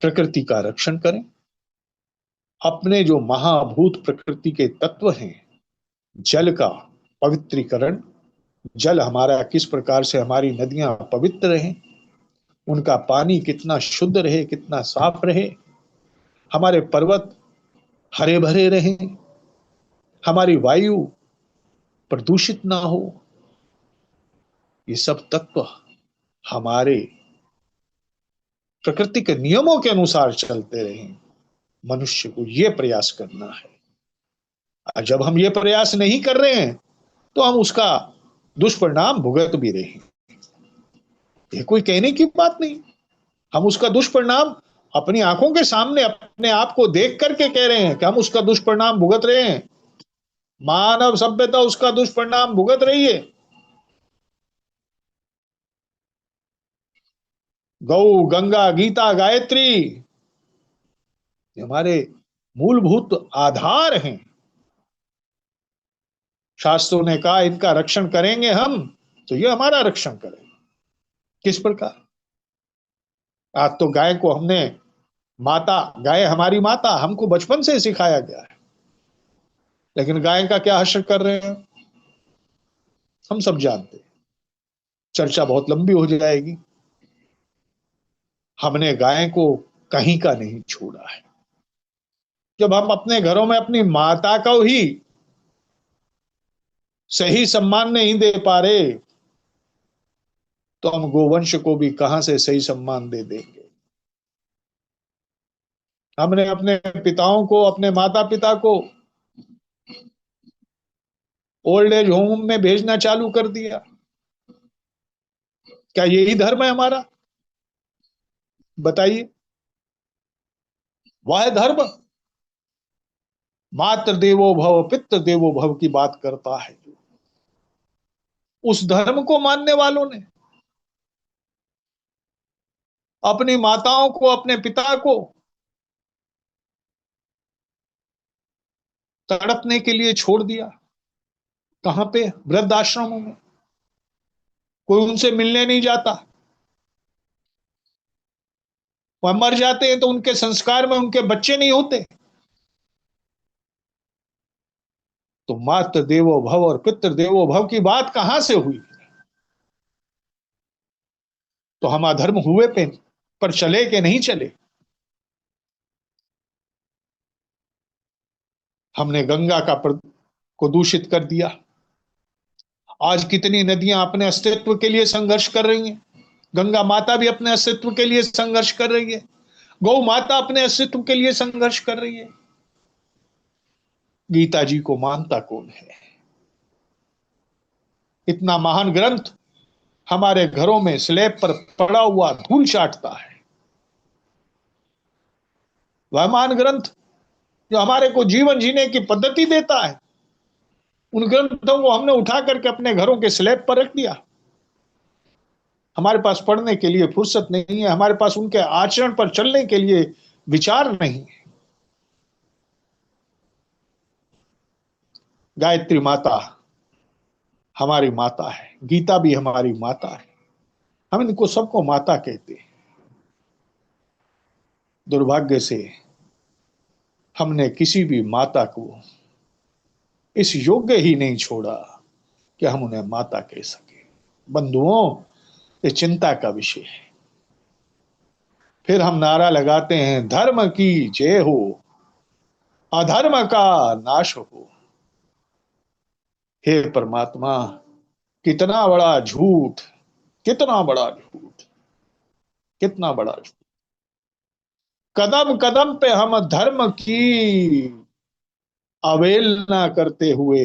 प्रकृति का रक्षण करें। अपने जो महाभूत प्रकृति के तत्व हैं, जल का पवित्रीकरण, जल हमारा किस प्रकार से, हमारी नदियां पवित्र रहें, उनका पानी कितना शुद्ध रहे, कितना साफ रहे, हमारे पर्वत हरे भरे रहें, हमारी वायु प्रदूषित ना हो, ये सब तत्व हमारे प्रकृति के नियमों के अनुसार चलते रहें। मनुष्य को यह प्रयास करना है। और जब हम ये प्रयास नहीं कर रहे हैं तो हम उसका दुष्परिणाम भुगत भी रहे हैं। ये कोई कहने की बात नहीं। हम उसका दुष्परिणाम अपनी आंखों के सामने अपने आप को देख करके कह रहे हैं कि हम उसका दुष्परिणाम भुगत रहे हैं। मानव सभ्यता उसका दुष्परिणाम भुगत रही है। गौ, गंगा, गीता, गायत्री हमारे मूलभूत आधार हैं। शास्त्रों ने कहा इनका रक्षण करेंगे हम, तो ये हमारा रक्षण करेंगे। किस प्रकार? आज तो गाय को हमने माता, गाय हमारी माता, हमको बचपन से सिखाया गया है। लेकिन गाय का क्या हश्र कर रहे हैं हम सब जानते हैं। चर्चा बहुत लंबी हो जाएगी। हमने गाय को कहीं का नहीं छोड़ा है। जब हम अपने घरों में अपनी माता को ही सही सम्मान नहीं दे पा रहे, तो हम गोवंश को भी कहां से सही सम्मान दे देंगे? हमने अपने पिताओं को, अपने माता पिता को ओल्ड एज होम में भेजना चालू कर दिया। क्या यही धर्म है हमारा? बताइए। वह धर्म मातृ देवो भव पितृ देवो भव की बात करता है। उस धर्म को मानने वालों ने अपनी माताओं को, अपने पिता को तड़पने के लिए छोड़ दिया। कहां पे? वृद्ध आश्रमों में। कोई उनसे मिलने नहीं जाता। वह मर जाते हैं तो उनके संस्कार में उनके बच्चे नहीं होते। तो मातृ देवो भव और पितृ देवो भव की बात कहां से हुई? तो हम अधर्म हुए पे पर चले कि नहीं चले? हमने गंगा को दूषित कर दिया। आज कितनी नदियां अपने अस्तित्व के लिए संघर्ष कर रही हैं। गंगा माता भी अपने अस्तित्व के लिए संघर्ष कर रही है। गौ माता अपने अस्तित्व के लिए संघर्ष कर रही है। गीता जी को मानता कौन है? इतना महान ग्रंथ हमारे घरों में स्लैब पर पड़ा हुआ धूल चाटता है। वह महान ग्रंथ जो हमारे को जीवन जीने की पद्धति देता है, उन ग्रंथों को हमने उठा करके अपने घरों के स्लैब पर रख दिया। हमारे पास पढ़ने के लिए फुर्सत नहीं है। हमारे पास उनके आचरण पर चलने के लिए विचार नहीं है। गायत्री माता हमारी माता है, गीता भी हमारी माता है। हम इनको सबको माता कहते हैं। दुर्भाग्य से हमने किसी भी माता को इस योग्य ही नहीं छोड़ा कि हम उन्हें माता कह सके। बंधुओं, ये चिंता का विषय है। फिर हम नारा लगाते हैं, धर्म की जय हो, अधर्म का नाश हो। हे परमात्मा, कितना बड़ा झूठ, कितना बड़ा झूठ, कितना बड़ा झूठ। कदम कदम पे हम धर्म की अवहेलना करते हुए,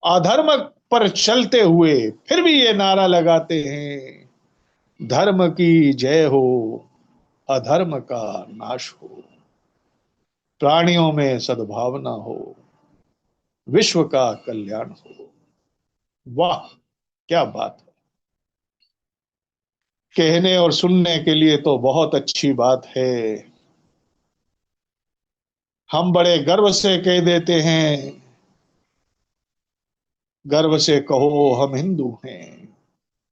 अधर्म पर चलते हुए, फिर भी ये नारा लगाते हैं, धर्म की जय हो, अधर्म का नाश हो, प्राणियों में सद्भावना हो, विश्व का कल्याण हो। वाह, क्या बात है। कहने और सुनने के लिए तो बहुत अच्छी बात है। हम बड़े गर्व से कह देते हैं, गर्व से कहो हम हिंदू हैं।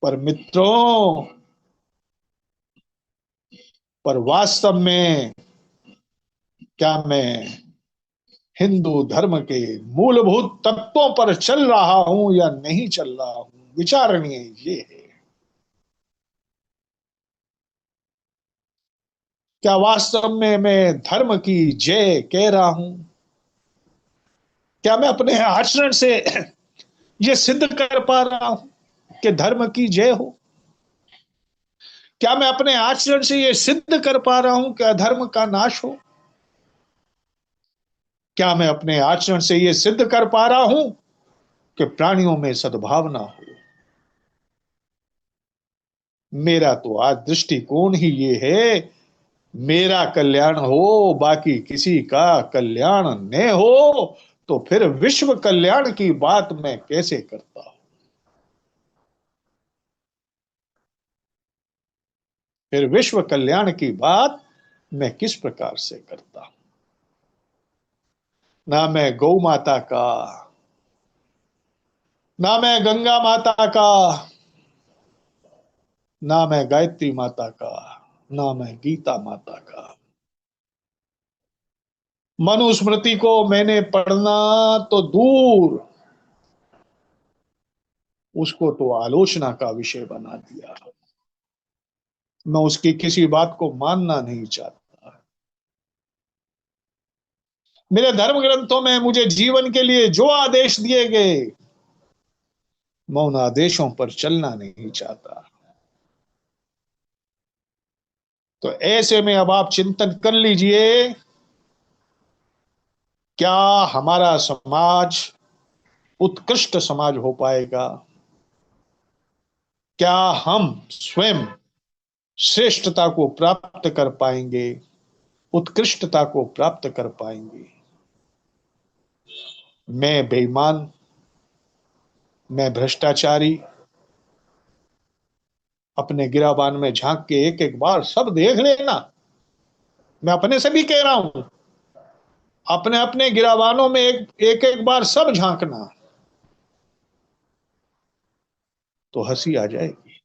पर मित्रों, पर वास्तव में क्या मैं हिंदू धर्म के मूलभूत तत्वों पर चल रहा हूं या नहीं चल रहा हूं? विचारणीय ये है। क्या वास्तव में मैं धर्म की जय कह रहा हूं? क्या मैं अपने आचरण से ये सिद्ध कर पा रहा हूं कि धर्म की जय हो? क्या मैं अपने आचरण से ये सिद्ध कर पा रहा हूं कि अधर्म का नाश हो? क्या मैं अपने आचरण से ये सिद्ध कर पा रहा हूं कि प्राणियों में सद्भावना हो? मेरा तो आज दृष्टिकोण ही ये है, मेरा कल्याण हो, बाकी किसी का कल्याण न हो, तो फिर विश्व कल्याण की बात मैं कैसे करता हूं? फिर विश्व कल्याण की बात मैं किस प्रकार से करता हूं? ना मैं गौ माता का, ना मैं गंगा माता का, ना मैं गायत्री माता का, ना मैं गीता माता का। मनुस्मृति को मैंने पढ़ना तो दूर, उसको तो आलोचना का विषय बना दिया। मैं उसकी किसी बात को मानना नहीं चाहता। मेरे धर्म ग्रंथों में मुझे जीवन के लिए जो आदेश दिए गए, मैं उन आदेशों पर चलना नहीं चाहता। तो ऐसे में अब आप चिंतन कर लीजिए, क्या हमारा समाज उत्कृष्ट समाज हो पाएगा? क्या हम स्वयं श्रेष्ठता को प्राप्त कर पाएंगे, उत्कृष्टता को प्राप्त कर पाएंगे? मैं बेईमान, मैं भ्रष्टाचारी, अपने गिराबान में झांक के एक एक बार सब देख लेना। मैं अपने से भी कह रहा हूं, अपने अपने गिराबानों में एक एक बार सब झांकना, तो हंसी आ जाएगी।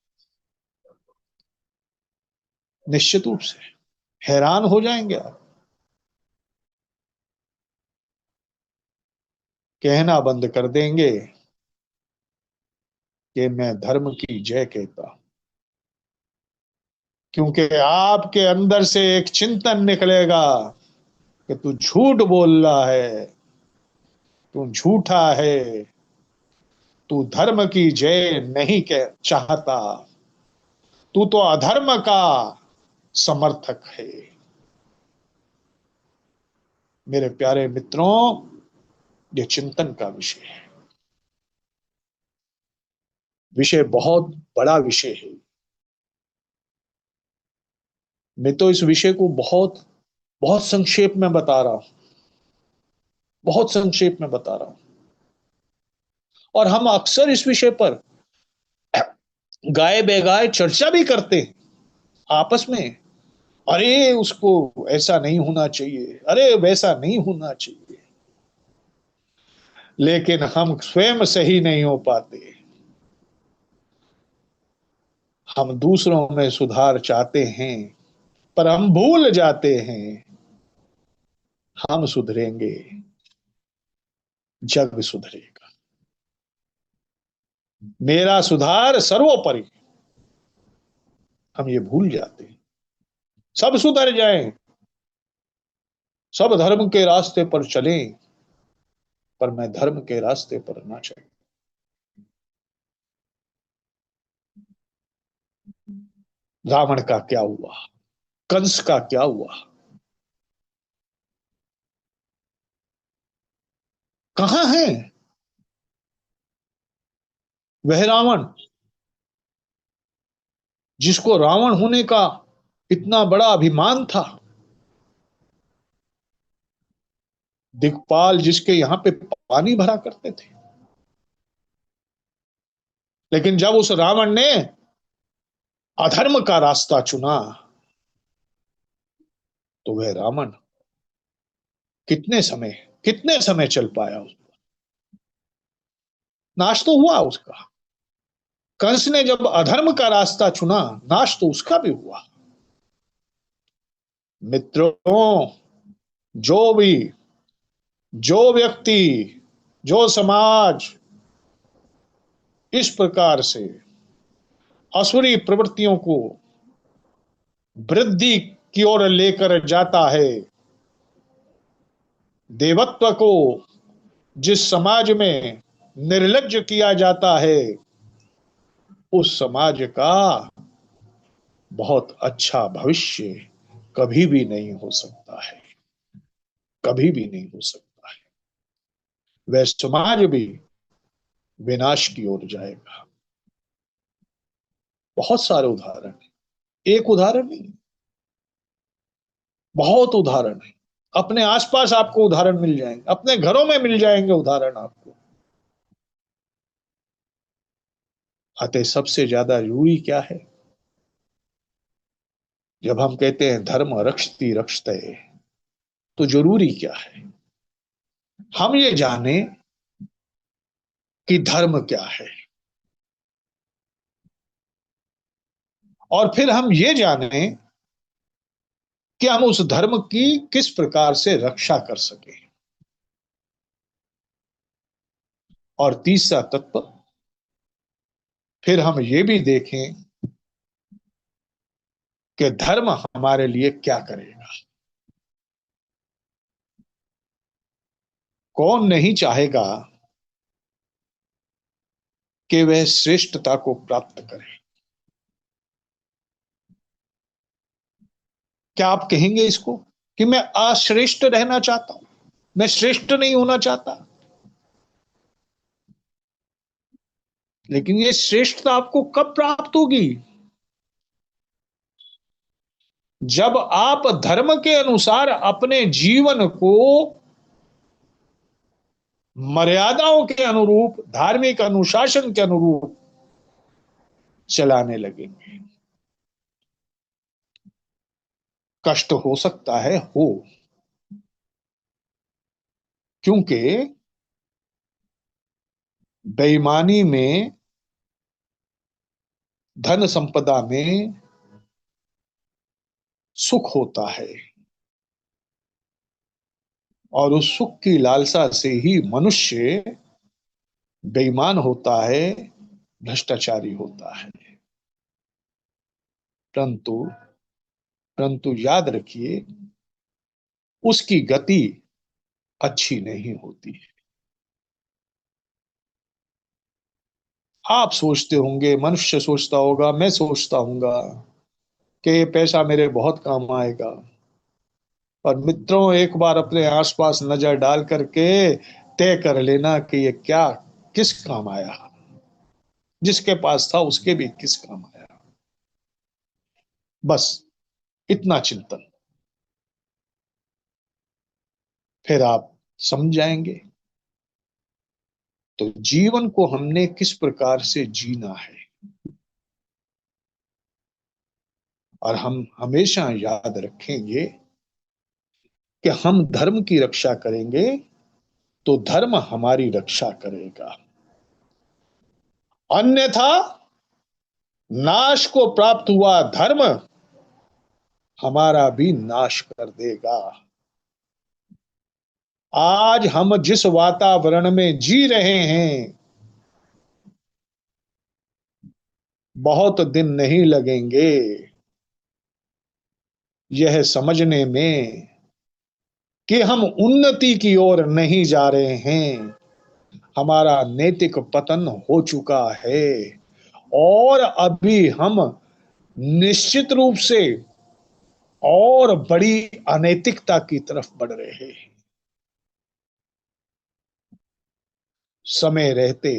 निश्चित रूप से हैरान हो जाएंगे आप। कहना बंद कर देंगे कि मैं धर्म की जय कहता हूं, क्योंकि आपके अंदर से एक चिंतन निकलेगा कि तू झूठ बोल रहा है, तू झूठा है, तू धर्म की जय नहीं कह चाहता, तू तो अधर्म का समर्थक है। मेरे प्यारे मित्रों, ये चिंतन का विषय है। विषय बहुत बड़ा विषय है। मैं तो इस विषय को बहुत बहुत संक्षेप में बता रहा हूं, बहुत संक्षेप में बता रहा हूं। और हम अक्सर इस विषय पर गाए बेगाए चर्चा भी करते हैं आपस में। अरे उसको ऐसा नहीं होना चाहिए, अरे वैसा नहीं होना चाहिए। लेकिन हम स्वयं सही नहीं हो पाते। हम दूसरों में सुधार चाहते हैं, पर हम भूल जाते हैं हम सुधरेंगे, जग सुधरेगा। मेरा सुधार सर्वोपरि, हम ये भूल जाते हैं। सब सुधर जाएं, सब धर्म के रास्ते पर चलें, पर मैं धर्म के रास्ते पर ना चलूं। रावण का क्या हुआ, कंस का क्या हुआ, कहां है वह रावण जिसको रावण होने का इतना बड़ा अभिमान था? दिक्पाल जिसके यहां पे पानी भरा करते थे, लेकिन जब उस रावण ने अधर्म का रास्ता चुना, तो वह रावण कितने समय चल पाया? नाश तो हुआ उसका। कंस ने जब अधर्म का रास्ता चुना, नाश तो उसका भी हुआ। मित्रों, जो भी, जो व्यक्ति, जो समाज इस प्रकार से असुरी प्रवृत्तियों को वृद्धि की ओर लेकर जाता है, देवत्व को जिस समाज में निर्लज्ज किया जाता है, उस समाज का बहुत अच्छा भविष्य कभी भी नहीं हो सकता है, कभी भी नहीं हो सकता है। वह समाज भी विनाश की ओर जाएगा। बहुत सारे उदाहरण हैं, एक उदाहरण नहीं, बहुत उदाहरण है। अपने आसपास आपको उदाहरण मिल जाएंगे, अपने घरों में मिल जाएंगे उदाहरण आपको। अतः सबसे ज्यादा जरूरी क्या है? जब हम कहते हैं धर्म रक्षति रक्षते, तो जरूरी क्या है? हम ये जाने कि धर्म क्या है, और फिर हम ये जाने कि हम उस धर्म की किस प्रकार से रक्षा कर सके। और तीसरा तत्व, फिर हम ये भी देखें कि धर्म हमारे लिए क्या करेगा। कौन नहीं चाहेगा कि वह श्रेष्ठता को प्राप्त करे? क्या आप कहेंगे इसको कि मैं अश्रेष्ठ रहना चाहता हूं, मैं श्रेष्ठ नहीं होना चाहता? लेकिन ये श्रेष्ठता आपको कब प्राप्त होगी? जब आप धर्म के अनुसार अपने जीवन को मर्यादाओं के अनुरूप, धार्मिक अनुशासन के अनुरूप चलाने लगेंगे। कष्ट हो सकता है, हो, क्योंकि बेईमानी में, धन संपदा में सुख होता है, और उस सुख की लालसा से ही मनुष्य बेईमान होता है, भ्रष्टाचारी होता है। परंतु परंतु याद रखिए, उसकी गति अच्छी नहीं होती। आप सोचते होंगे, मनुष्य सोचता होगा, मैं सोचता हूंगा कि ये पैसा मेरे बहुत काम आएगा। और मित्रों, एक बार अपने आसपास नजर डाल करके तय कर लेना कि ये क्या, किस काम आया। जिसके पास था उसके भी किस काम आया। बस इतना चिंतन, फिर आप समझ जाएंगे। तो जीवन को हमने किस प्रकार से जीना है, और हम हमेशा याद रखेंगे कि हम धर्म की रक्षा करेंगे, तो धर्म हमारी रक्षा करेगा, अन्यथा नाश को प्राप्त हुआ धर्म हमारा भी नाश कर देगा। आज हम जिस वातावरण में जी रहे हैं, बहुत दिन नहीं लगेंगे यह समझने में कि हम उन्नति की ओर नहीं जा रहे हैं। हमारा नैतिक पतन हो चुका है और अभी हम निश्चित रूप से और बड़ी अनैतिकता की तरफ बढ़ रहे हैं। समय रहते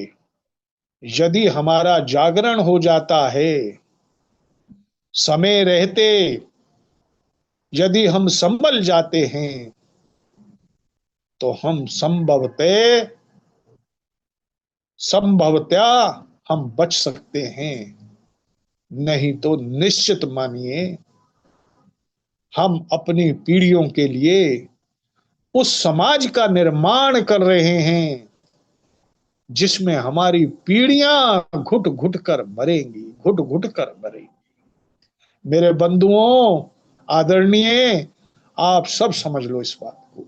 यदि हमारा जागरण हो जाता है, समय रहते यदि हम संभल जाते हैं, तो हम संभवतया हम बच सकते हैं। नहीं तो निश्चित मानिए हम अपनी पीढ़ियों के लिए उस समाज का निर्माण कर रहे हैं जिसमें हमारी पीढ़ियां घुट घुट कर मरेंगी, घुट घुट कर मरेंगी। मेरे बंधुओं, आदरणीय, आप सब समझ लो इस बात को।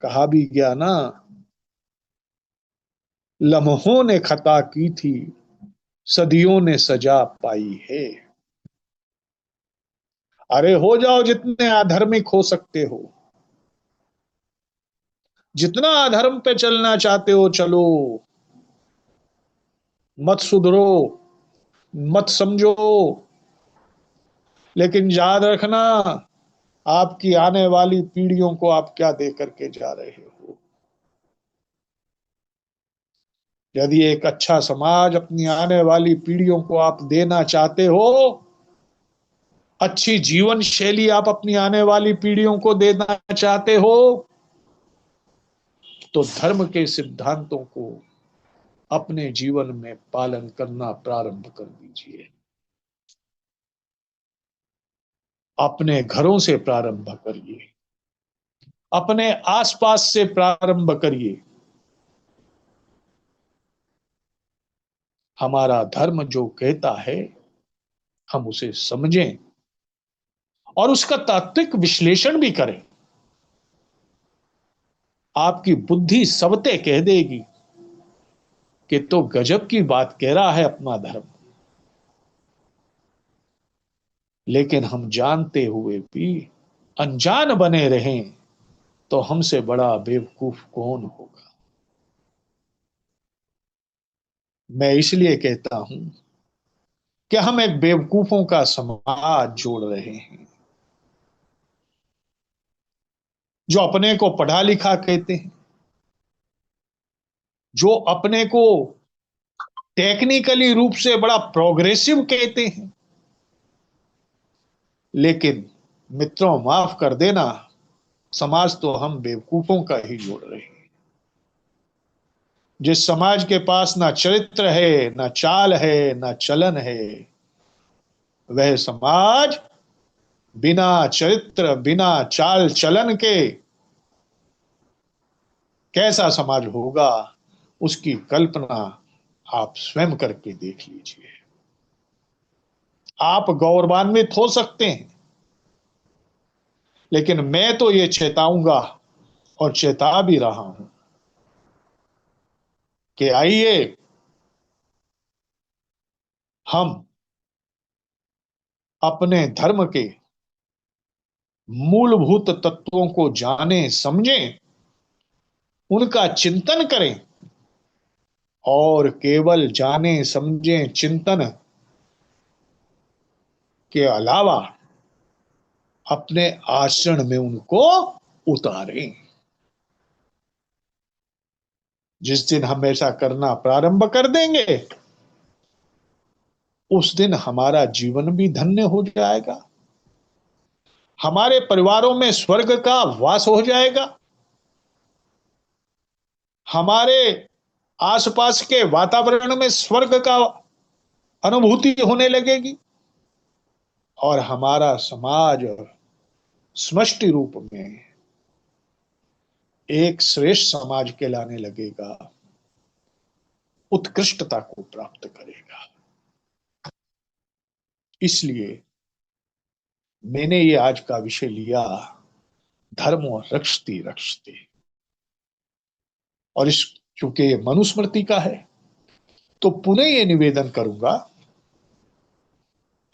कहा भी गया ना, लम्हों ने खता की थी, सदियों ने सजा पाई है। अरे हो जाओ जितने अधर्मिक हो सकते हो, जितना अधर्म पे चलना चाहते हो चलो, मत सुधरो, मत समझो, लेकिन याद रखना आपकी आने वाली पीढ़ियों को आप क्या दे करके जा रहे हो। यदि एक अच्छा समाज अपनी आने वाली पीढ़ियों को आप देना चाहते हो, अच्छी जीवन शैली आप अपनी आने वाली पीढ़ियों को देना चाहते हो, तो धर्म के सिद्धांतों को अपने जीवन में पालन करना प्रारंभ कर दीजिए। अपने घरों से प्रारंभ करिए, अपने आसपास से प्रारंभ करिए। हमारा धर्म जो कहता है हम उसे समझें और उसका तात्विक विश्लेषण भी करें। आपकी बुद्धि सबते कह देगी कि तो गजब की बात कह रहा है अपना धर्म, लेकिन हम जानते हुए भी अनजान बने रहें तो हमसे बड़ा बेवकूफ कौन होगा। मैं इसलिए कहता हूं कि हम एक बेवकूफों का समाज जोड़ रहे हैं, जो अपने को पढ़ा लिखा कहते हैं, जो अपने को टेक्निकली रूप से बड़ा प्रोग्रेसिव कहते हैं, लेकिन मित्रों माफ कर देना, समाज तो हम बेवकूफों का ही जोड़ रहे हैं। जिस समाज के पास ना चरित्र है, ना चाल है, ना चलन है, वह समाज बिना चरित्र बिना चाल चलन के कैसा समाज होगा, उसकी कल्पना आप स्वयं करके देख लीजिए। आप गौरवान्वित हो सकते हैं, लेकिन मैं तो ये चेताऊंगा और चेता भी रहा हूं कि आइए हम अपने धर्म के मूलभूत तत्वों को जाने समझें, उनका चिंतन करें और केवल जाने समझें चिंतन के अलावा अपने आचरण में उनको उतारें। जिस दिन हम ऐसा करना प्रारंभ कर देंगे, उस दिन हमारा जीवन भी धन्य हो जाएगा, हमारे परिवारों में स्वर्ग का वास हो जाएगा, हमारे आसपास के वातावरण में स्वर्ग का अनुभूति होने लगेगी और हमारा समाज समष्टि रूप में एक श्रेष्ठ समाज कहलाने लगेगा, उत्कृष्टता को प्राप्त करेगा। इसलिए मैंने ये आज का विषय लिया, धर्म और रक्षती रक्षते। और इस चूंकि ये मनुस्मृति का है, तो पुनः ये निवेदन करूंगा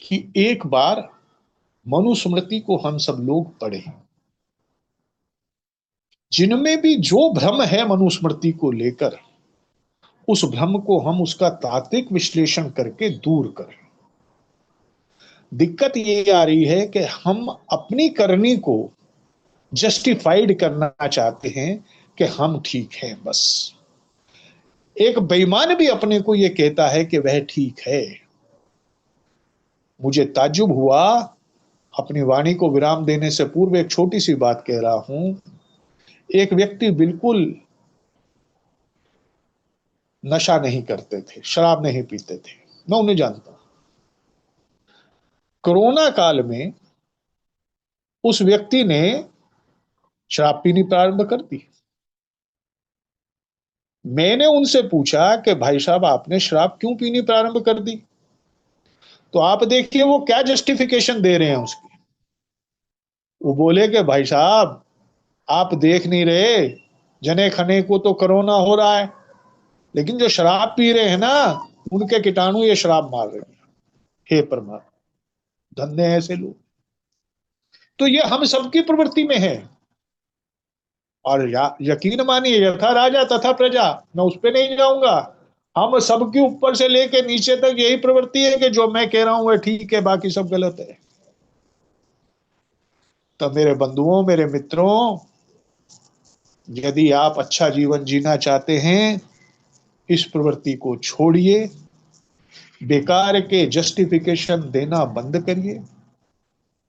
कि एक बार मनुस्मृति को हम सब लोग पढ़ें। जिनमें भी जो भ्रम है मनुस्मृति को लेकर, उस भ्रम को हम उसका तात्विक विश्लेषण करके दूर करें। दिक्कत ये आ रही है कि हम अपनी करनी को जस्टिफाइड करना चाहते हैं कि हम ठीक हैं बस। एक बेईमान भी अपने को यह कहता है कि वह ठीक है। मुझे ताज्जुब हुआ, अपनी वाणी को विराम देने से पूर्व एक छोटी सी बात कह रहा हूं। एक व्यक्ति बिल्कुल नशा नहीं करते थे, शराब नहीं पीते थे, मैं उन्हें जानता। कोरोना काल में उस व्यक्ति ने शराब पीनी प्रारंभ कर दी। मैंने उनसे पूछा कि भाई साहब, आपने शराब क्यों पीनी प्रारंभ कर दी? तो आप देखिए वो क्या जस्टिफिकेशन दे रहे हैं उसकी। वो बोले कि भाई साहब, आप देख नहीं रहे, जने खने को तो कोरोना हो रहा है, लेकिन जो शराब पी रहे हैं ना, उनके कीटाणु ये शराब मार रहे हैं। हे परमात्मा, धन्य है ऐसे लोग। तो ये हम सबकी प्रवृत्ति में है। और यकीन मानिए, यथा राजा तथा प्रजा, मैं उस पर नहीं जाऊंगा। हम सबके ऊपर से लेके नीचे तक यही प्रवृत्ति है कि जो मैं कह रहा हूं वह ठीक है, बाकी सब गलत है। तो मेरे बंधुओं, मेरे मित्रों, यदि आप अच्छा जीवन जीना चाहते हैं, इस प्रवृत्ति को छोड़िए, बेकार के जस्टिफिकेशन देना बंद करिए,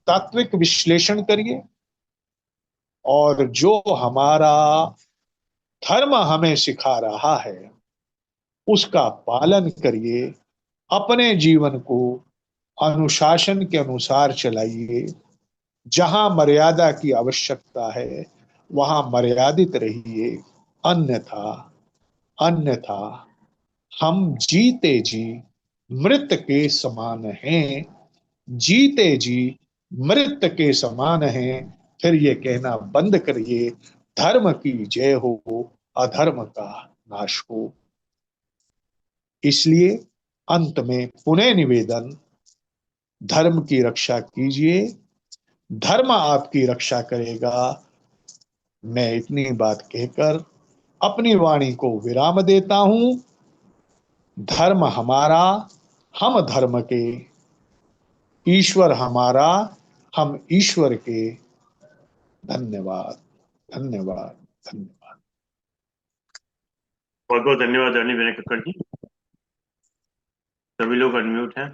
तात्विक विश्लेषण करिए, और जो हमारा धर्म हमें सिखा रहा है उसका पालन करिए। अपने जीवन को अनुशासन के अनुसार चलाइए। जहां मर्यादा की आवश्यकता है वहां मर्यादित रहिए। अन्यथा अन्यथा हम जीते जी मृत के समान हैं। जीते जी मृत के समान हैं। फिर ये कहना बंद करिए, धर्म की जय हो, अधर्म का नाश हो। इसलिए अंत में पुनः निवेदन, धर्म की रक्षा कीजिए, धर्म आपकी रक्षा करेगा। मैं इतनी बात कहकर अपनी वाणी को विराम देता हूं। धर्म हमारा, हम धर्म के, ईश्वर हमारा, हम ईश्वर के। धन्यवाद, धन्यवाद, धन्यवाद। बहुत बहुत धन्यवाद रानी विनय कक्कड़ जी। सभी लोग अनम्यूट हैं।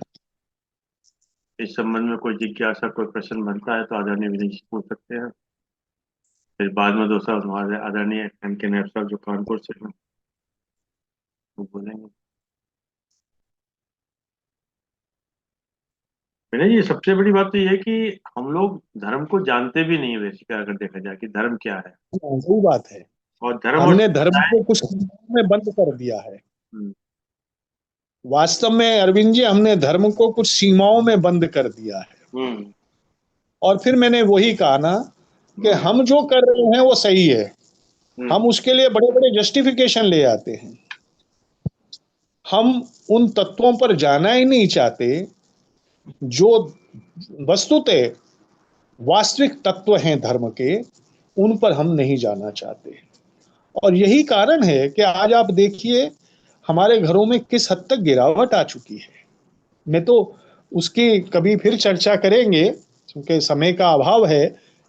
इस संबंध में कोई जिज्ञासा, कोई प्रश्न बनता है तो आदरणीय विनय जी से पूछ सकते हैं। फिर बाद में दोस्तों हमारे आदरणीय एम के नायब साहब जो कानपुर से हैं वो बोलेंगे। विनय जी, सबसे बड़ी बात तो ये है कि हम लोग धर्म को जानते भी नहीं है, वैसे अगर देखा जाए कि धर्म क्या है। सही बात है। और धर्म और हमने धर्म समुदाय। को कुछ सीमाओं में बंद कर दिया है। हम्म। वास्तव में अरविंद जी, हमने धर्म को कुछ सीमाओं में बंद कर दिया है। हम्म। और फिर मैंने वही कहा ना कि हम्म। हम जो कर रहे हैं वो सही है। हम्म। हम उसके लिए बड़े बड़े जस्टिफिकेशन ले आते हैं। हम उन तत्वों पर जाना ही नहीं चाहते जो वस्तुतः वास्तविक तत्व हैं धर्म के। उन पर हम नहीं जाना चाहते। और यही कारण है कि आज आप देखिए हमारे घरों में किस हद तक गिरावट आ चुकी है। मैं तो उसकी कभी फिर चर्चा करेंगे, क्योंकि समय का अभाव है।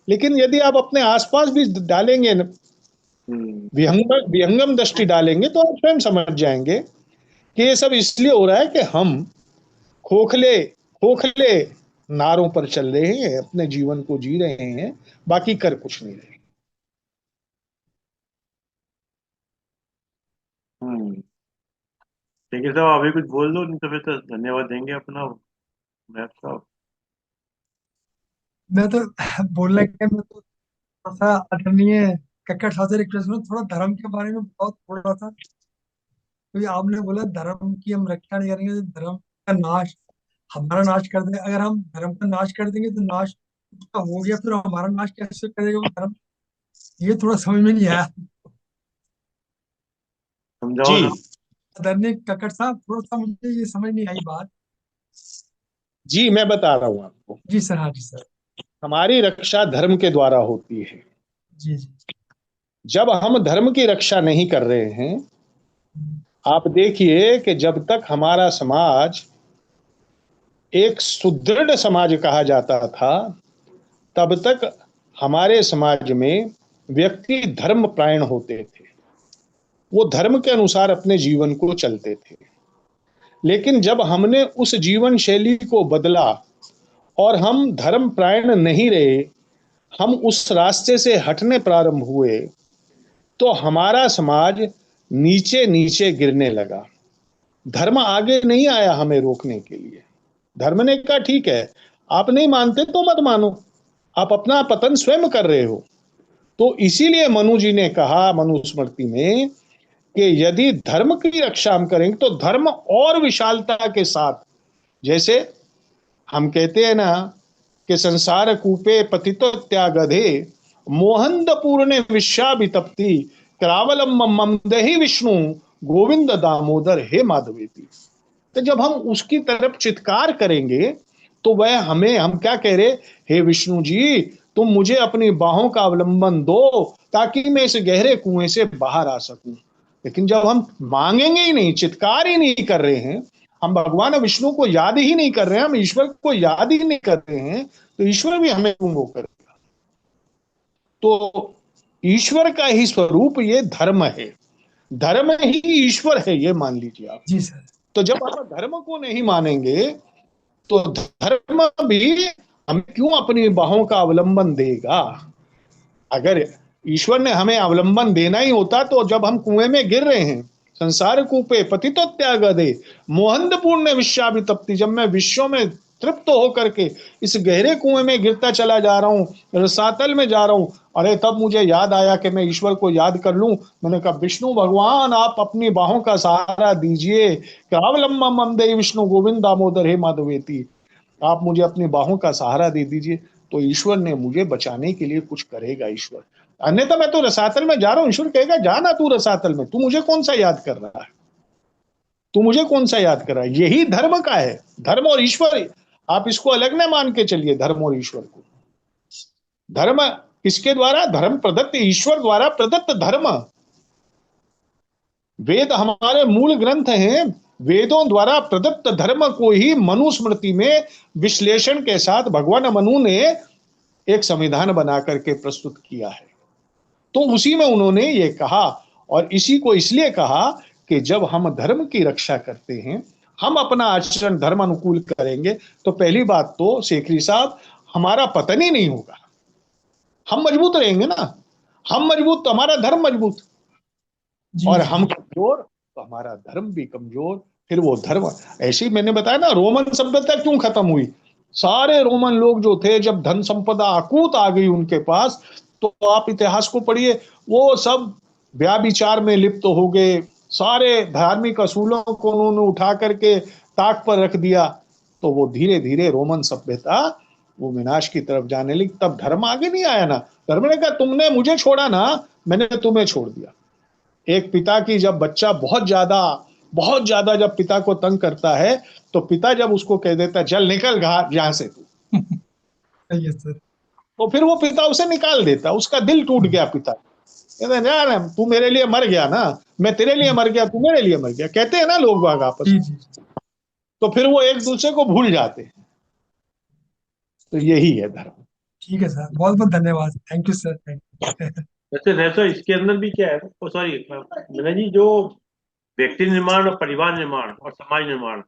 लेकिन यदि आप अपने आसपास भी डालेंगे, हम्म। विहंगम दृष्टि डालेंगे, तो आप स्वयं समझ जाएंगे कि ये सब इसलिए हो रहा है कि हम खोखले खोखले नारों पर चल रहे हैं, अपने जीवन को जी रहे हैं, बाकी कर कुछ नहीं रहे। हम्म। ठीक है साहब, अभी कुछ बोल दो, नहीं तो फिर तो धन्यवाद देंगे अपना नायब साहब। मैं तो बोलने के मैं तो थोड़ा सा आदरणीय कक्कड़ साहब से रिक्वेस्ट करूँ, थोड़ा धर्म के बारे में बहुत थोड़ा सा, क्योंकि आपने बोला धर्म की हम रक्षा नहीं करेंगे तो धर्म का नाश, हमारा नाश कर दे। अगर हम धर्म का नाश कर देंगे तो नाश उसका हो गया, फिर हमारा नाश कैसे करेगा वो धर्म? ये थोड़ा समझ में नहीं आया। समझाओ ना। जी आदरणीय कक्कड़ साहब, थोड़ा सा मुझे ये समझ नहीं आई बात। जी, मैं बता रहा हूं आपको। जी सर, हाँ जी सर। हमारी रक्षा धर्म के द्वारा होती है। जी जी। जब हम धर्म की रक्षा नहीं कर रहे हैं, हम्म, आप देखिए कि जब तक हमारा समाज एक सुदृढ़ समाज कहा जाता था, तब तक हमारे समाज में व्यक्ति धर्म प्रायण होते थे। वो धर्म के अनुसार अपने जीवन को चलते थे। लेकिन जब हमने उस जीवन शैली को बदला और हम धर्म प्रायण नहीं रहे, हम उस रास्ते से हटने प्रारंभ हुए, तो हमारा समाज नीचे नीचे गिरने लगा। धर्म आगे नहीं आया हमें रोकने के लिए। धर्म ने कहा ठीक है, आप नहीं मानते तो मत मानो, आप अपना पतन स्वयं कर रहे हो। तो इसीलिए मनु जी ने कहा मनुस्मृति में कि यदि धर्म की रक्षा हम करेंगे तो धर्म और विशालता के साथ, जैसे हम कहते हैं ना कि संसार कूपे पतितो त्यागधे मोहंद पूर्णे विश्वाभितप्ति करावलम मम दहि विष्णु गोविंद दामोदर हे माधवेति। तो जब हम उसकी तरफ चित्कार करेंगे तो वह हमें, हम क्या कह रहे, हे विष्णु जी तुम मुझे अपनी बाहों का अवलंबन दो ताकि मैं इस गहरे कुएं से बाहर आ सकूं। लेकिन जब हम मांगेंगे ही नहीं, चित्कार ही नहीं कर रहे हैं, हम भगवान विष्णु को याद ही नहीं कर रहे हैं, हम ईश्वर को याद ही नहीं कर रहे हैं, तो ईश्वर भी हमें वो करेगा। तो ईश्वर का ही स्वरूप ये धर्म है, धर्म ही ईश्वर है, ये मान लीजिए आप। जी सर। तो जब हम धर्म को नहीं मानेंगे तो धर्म भी हमें क्यों अपनी बाहों का अवलंबन देगा। अगर ईश्वर ने हमें अवलंबन देना ही होता तो जब हम कुएं में गिर रहे हैं, संसार कूपे पतितो त्याग दे मोहंद पूर्ण विश्वाभितप्ति, जब मैं विश्व में तृप्त होकर के इस गहरे कुएं में गिरता चला जा रहा हूं, रसातल में जा रहा हूं, अरे तब मुझे याद आया कि मैं ईश्वर को याद कर लूं। मैंने कहा विष्णु भगवान आप अपनी बाहों का सहारा दीजिए, कावलम्बम मम देहि विष्णु गोविंद दामोदर हे माधवेति, आप मुझे अपनी बाहों का सहारा दे दीजिए। तो ईश्वर ने मुझे बचाने के लिए कुछ करेगा ईश्वर, अन्यथा मैं तो रसातल में जा रहा हूं, ईश्वर कहेगा जाना तू रसातल में, तू मुझे कौन सा याद कर रहा है, तू मुझे कौन सा याद कर रहा है। यही धर्म का है, धर्म और ईश्वर, आप इसको अलग न मान के चलिए धर्म और ईश्वर को। धर्म किसके द्वारा, धर्म प्रदत्त, ईश्वर द्वारा प्रदत्त धर्म। वेद हमारे मूल ग्रंथ हैं, वेदों द्वारा प्रदत्त धर्म को ही मनुस्मृति में विश्लेषण के साथ भगवान मनु ने एक संविधान बना करके प्रस्तुत किया है। तो उसी में उन्होंने ये कहा, और इसी को इसलिए कहा कि जब हम धर्म की रक्षा करते हैं, हम अपना आचरण धर्म अनुकूल करेंगे, तो पहली बात तो शेखरी साहब हमारा पतन ही नहीं होगा, हम मजबूत रहेंगे ना। हम मजबूत तो हमारा धर्म मजबूत, जी और जी। हम कमजोर तो हमारा धर्म भी कमजोर। फिर वो धर्म, ऐसे ही मैंने बताया ना रोमन सभ्यता क्यों खत्म हुई। सारे रोमन लोग जो थे, जब धन संपदा अकूत आ गई उनके पास, तो आप इतिहास को पढ़िए, वो सब व्याभिचार में लिप्त हो गए, सारे धार्मिक असूलों को उन्होंने उठा करके ताक पर रख दिया। तो वो धीरे धीरे रोमन सभ्यता वो विनाश की तरफ जाने लगी। तब धर्म आगे नहीं आया ना, धर्म ने कहा तुमने मुझे छोड़ा ना, मैंने तुम्हें छोड़ दिया। एक पिता की जब बच्चा बहुत ज्यादा जब पिता को तंग करता है, तो पिता जब उसको कह देता है चल निकल यहां से तू, सही है सर। तो फिर वो पिता उसे निकाल देता, उसका दिल टूट गया। पिता कहते हैं यार तू मेरे लिए मर गया ना, मैं तेरे लिए मर गया, तू मेरे लिए मर गया, कहते हैं ना लोग बाग आपस जी में। जी। तो फिर वो एक दूसरे को भूल जाते हैं। तो यही है धर्म। ठीक है सर, बहुत बहुत धन्यवाद, thank you sir, thank you. वैसे वैसे इसके अंदर भी क्या है, ओ सॉरी मीना जी, जो व्यक्ति निर्माण और परिवार निर्माण और समाज निर्माण,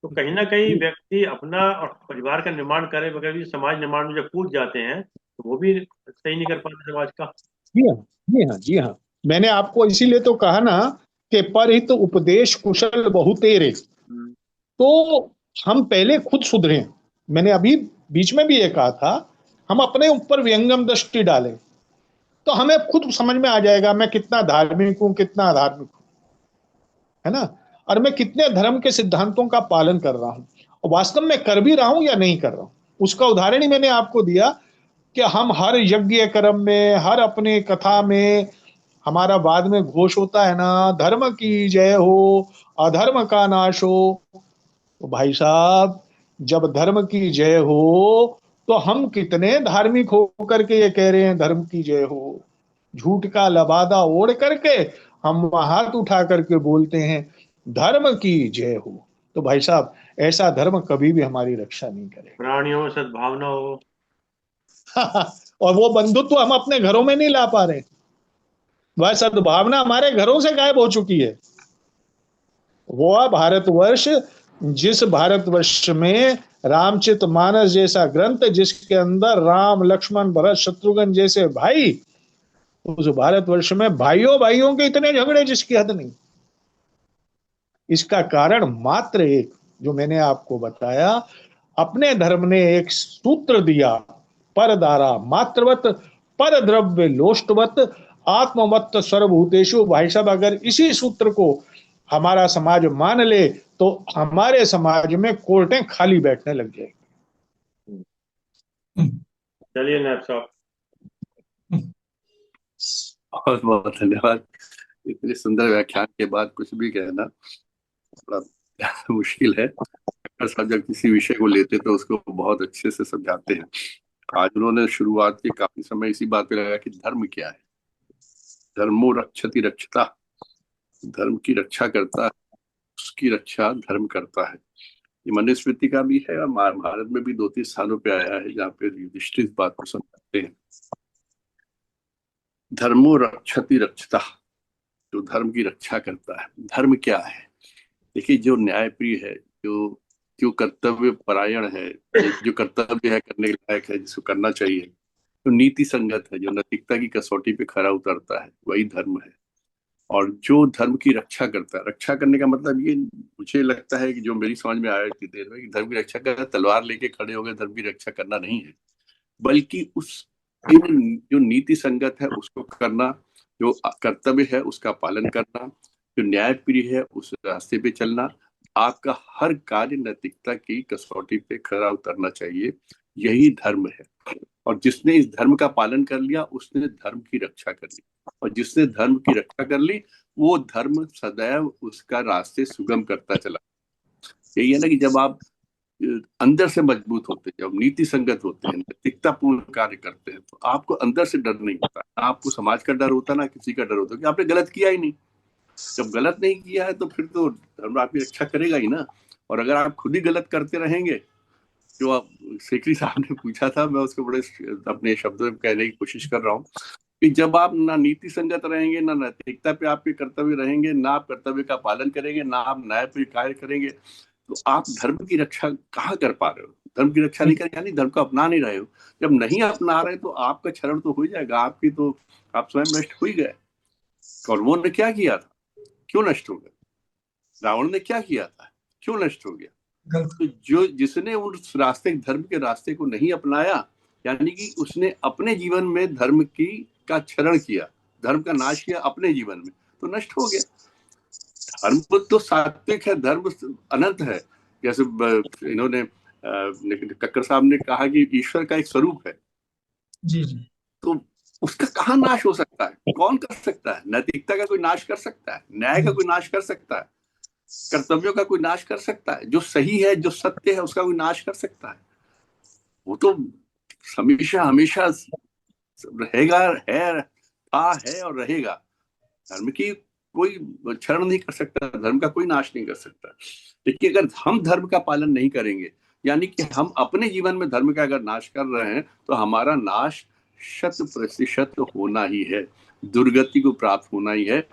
तो कहीं ना कहीं व्यक्ति अपना और परिवार का निर्माण करे बगैर भी समाज निर्माण में जब कूद जाते हैं तो वो भी सही नहीं कर पाते समाज का। जी हाँ, जी हाँ, जी हाँ। मैंने आपको इसीलिए तो कहा ना कि परहित उपदेश कुशल बहु तेरे। हम्म। तो हम पहले खुद सुधरें। मैंने अभी बीच में भी ये कहा था, हम अपने ऊपर व्यंगम दृष्टि डालें। तो हमें खुद समझ में आ जाएगा मैं कितना धार्मिक हूं, कितना अधार्मिक हूं, है ना, और मैं कितने धर्म के सिद्धांतों का पालन कर रहा हूं और वास्तव में कर भी रहा हूं या नहीं कर रहा हूं। उसका उदाहरण ही मैंने आपको दिया कि हम हर यज्ञ कर्म में, हर अपने कथा में हमारा बाद में घोष होता है ना, धर्म की जय हो, अधर्म का नाश हो। तो भाई साहब, जब धर्म की जय हो तो हम कितने धार्मिक होकर के ये कह रहे हैं धर्म की जय हो। झूठ का लबादा ओढ़ करके हम हाथ उठा करके बोलते हैं धर्म की जय हो। तो भाई साहब, ऐसा धर्म कभी भी हमारी रक्षा नहीं करेगा। प्राणियों में सद्भावना हो। और वो बंधुत्व हम अपने घरों में नहीं ला पा रहे। वह सद्भावना हमारे घरों से गायब हो चुकी है। वो भारतवर्ष, जिस भारतवर्ष में रामचित मानस जैसा ग्रंथ, जिसके अंदर राम लक्ष्मण भरत शत्रुघ्न जैसे भाई, उस भारतवर्ष में भाइयों भाइयों के इतने झगड़े जिसकी हद नहीं। इसका कारण मात्र एक, जो मैंने आपको बताया, अपने धर्म ने एक सूत्र दिया, पर दारा मात्रवत पर द्रव्य लोष्टवत आत्मवत सर्वभूतेषु। भाई साहब, अगर इसी सूत्र को हमारा समाज मान ले तो हमारे समाज में कोर्टें खाली बैठने लग जाएगी। चलिए नायब साहब। बहुत बहुत धन्यवाद। इतने सुंदर व्याख्यान के बाद कुछ भी कहना बड़ा मुश्किल है। डॉक्टर साहब जब किसी विषय को लेते तो उसको बहुत अच्छे से समझाते हैं। आज उन्होंने शुरुआत के काफी समय इसी बात पे लगा कि धर्म क्या है। धर्मो रक्षति रक्षता, धर्म की रक्षा करता है, उसकी रक्षा धर्म करता है। ये मनुस्मृति का भी है और महाभारत में भी 2-3 स्थानों पे आया है जहाँ पे युधिष्ठिर इस बात को समझाते हैं। धर्मो रक्षति रक्षता, जो धर्म की रक्षा करता है। धर्म क्या है? देखिए, जो न्यायप्रिय है, जो जो कर्तव्य परायण है, जो कर्तव्य है करने के लायक है, जिसको करना चाहिए, जो नीति संगत है, जो नैतिकता की कसौटी पे खरा उतरता है, वही धर्म है। और जो धर्म की रक्षा करता है, रक्षा करने का मतलब ये मुझे लगता है कि जो मेरी समझ में आया इतनी देर में, कि धर्म की रक्षा करना तलवार लेके खड़े हो गए धर्म की रक्षा करना नहीं है, बल्कि उस जो नीति संगत है उसको करना, जो कर्तव्य है उसका पालन करना, जो न्यायप्रिय है उस रास्ते पे चलना। आपका हर कार्य नैतिकता की कसौटी पे खरा उतरना चाहिए, यही धर्म है। और जिसने इस धर्म का पालन कर लिया उसने धर्म की रक्षा कर ली, और जिसने धर्म की रक्षा कर ली वो धर्म सदैव उसका रास्ते सुगम करता चला। यही है ना कि जब आप अंदर से मजबूत होते हैं, जब नीति संगत होते हैं, नैतिकता पूर्ण कार्य करते हैं, तो आपको अंदर से डर नहीं होता। आपको समाज का डर होता, ना किसी का डर होता, कि आपने गलत किया ही नहीं। जब गलत नहीं किया है तो फिर तो धर्म आपकी रक्षा करेगा ही ना। और अगर आप खुद ही गलत करते रहेंगे, जो आप सेकरी साहब ने पूछा था, मैं उसको बड़े अपने शब्दों में कहने की कोशिश कर रहा हूँ कि जब आप ना नीति संगत रहेंगे, ना नैतिकता पे आपके कर्तव्य रहेंगे, ना आप कर्तव्य का पालन करेंगे, ना आप न्याय पे कार्य करेंगे, तो आप धर्म की रक्षा कहाँ कर पा रहे हो? धर्म की रक्षा नहीं कर, यानी धर्म को अपना नहीं रहे हो। जब नहीं अपना रहे तो आपका क्षरण तो हो जाएगा, आपकी तो आप स्वयं नष्ट हो ही गए। और वो ने क्या किया था, क्यों नष्ट हो गया? रावण ने क्या किया था, क्यों नष्ट हो गया? तो जो जिसने उस रास्ते, धर्म के रास्ते को नहीं अपनाया, यानी कि उसने अपने जीवन में धर्म की का क्षरण किया, धर्म का नाश किया अपने जीवन में, तो नष्ट हो गया। धर्म तो सात्विक है, धर्म अनंत है। जैसे इन्होंने कक्कर साहब ने कहा कि ईश्वर का एक स्वरूप है, जी जी। तो उसका कहाँ नाश हो सकता है? कौन कर सकता है? नैतिकता का कोई नाश कर सकता है? न्याय का कोई नाश कर सकता है? कर्तव्यों का कोई नाश कर सकता है? जो सही है, जो सत्य है, उसका कोई नाश कर सकता है? वो तो हमेशा हमेशा रहेगा, है और रहेगा। धर्म की कोई क्षरण नहीं कर सकता, धर्म का कोई नाश नहीं कर सकता। देखिए, अगर हम धर्म का पालन नहीं करेंगे, यानी कि हम अपने जीवन में धर्म का अगर नाश कर रहे हैं, तो हमारा नाश 100% होना ही है, दुर्गति को प्राप्त होना ही है।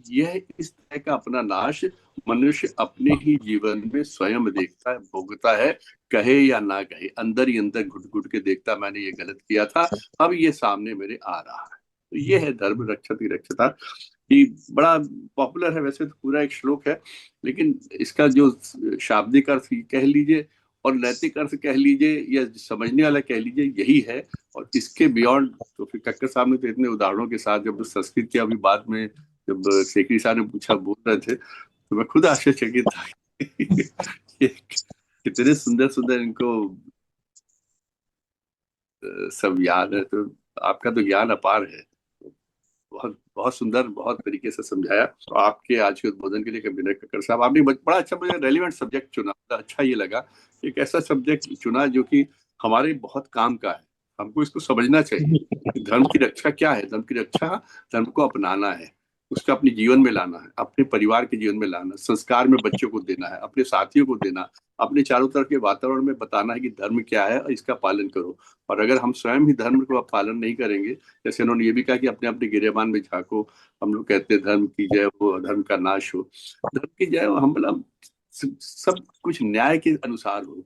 यह इस तरह का अपना नाश मनुष्य अपने ही जीवन में स्वयं देखता है, भोगता है, कहे या ना कहे, अंदर ही अंदर घुट घुट के देखता, मैंने ये गलत किया था, अब ये सामने मेरे आ रहा है। तो ये है धर्म रक्षति रक्षता। ये बड़ा पॉपुलर है, वैसे तो पूरा एक श्लोक है, लेकिन इसका जो शाब्दिक अर्थ कह लीजिए और नैतिक अर्थ कह लीजिए या समझने वाला कह लीजिए, यही है। और इसके बियॉन्ड तो फिर कक्कर साहब ने तो इतने उदाहरणों के साथ, जब संस्कृत के अभी बाद में जब शेखरी साहब ने पूछा बोल रहे थे, तो मैं खुद आश्चर्यचकित था कितने सुंदर सुंदर इनको सब याद है। तो आपका तो ज्ञान अपार है, बहुत बहुत सुंदर, बहुत तरीके से समझाया। तो आपके आज के उद्बोधन के लिए विनय कक्कर साहब, आपने बड़ा अच्छा, मुझे रेलिवेंट सब्जेक्ट चुना, अच्छा ये लगा, एक ऐसा सब्जेक्ट चुना जो कि हमारे बहुत काम का है, हमको इसको समझना चाहिए। धर्म की रक्षा क्या है? धर्म की रक्षा धर्म को अपनाना है, उसका अपने जीवन में लाना है, अपने परिवार के जीवन में लाना, संस्कार में बच्चों को देना है, अपने साथियों को देना, अपने चारों तरफ के वातावरण में बताना है कि धर्म क्या है और इसका पालन करो। और अगर हम स्वयं ही धर्म को पालन नहीं करेंगे, जैसे उन्होंने ये भी कहा कि अपने अपने गिरेबान में झांको, हम लोग कहते हैं धर्म की जय हो, अधर्म का नाश हो। धर्म की जय हो, हम मतलब सब कुछ न्याय के अनुसार हो,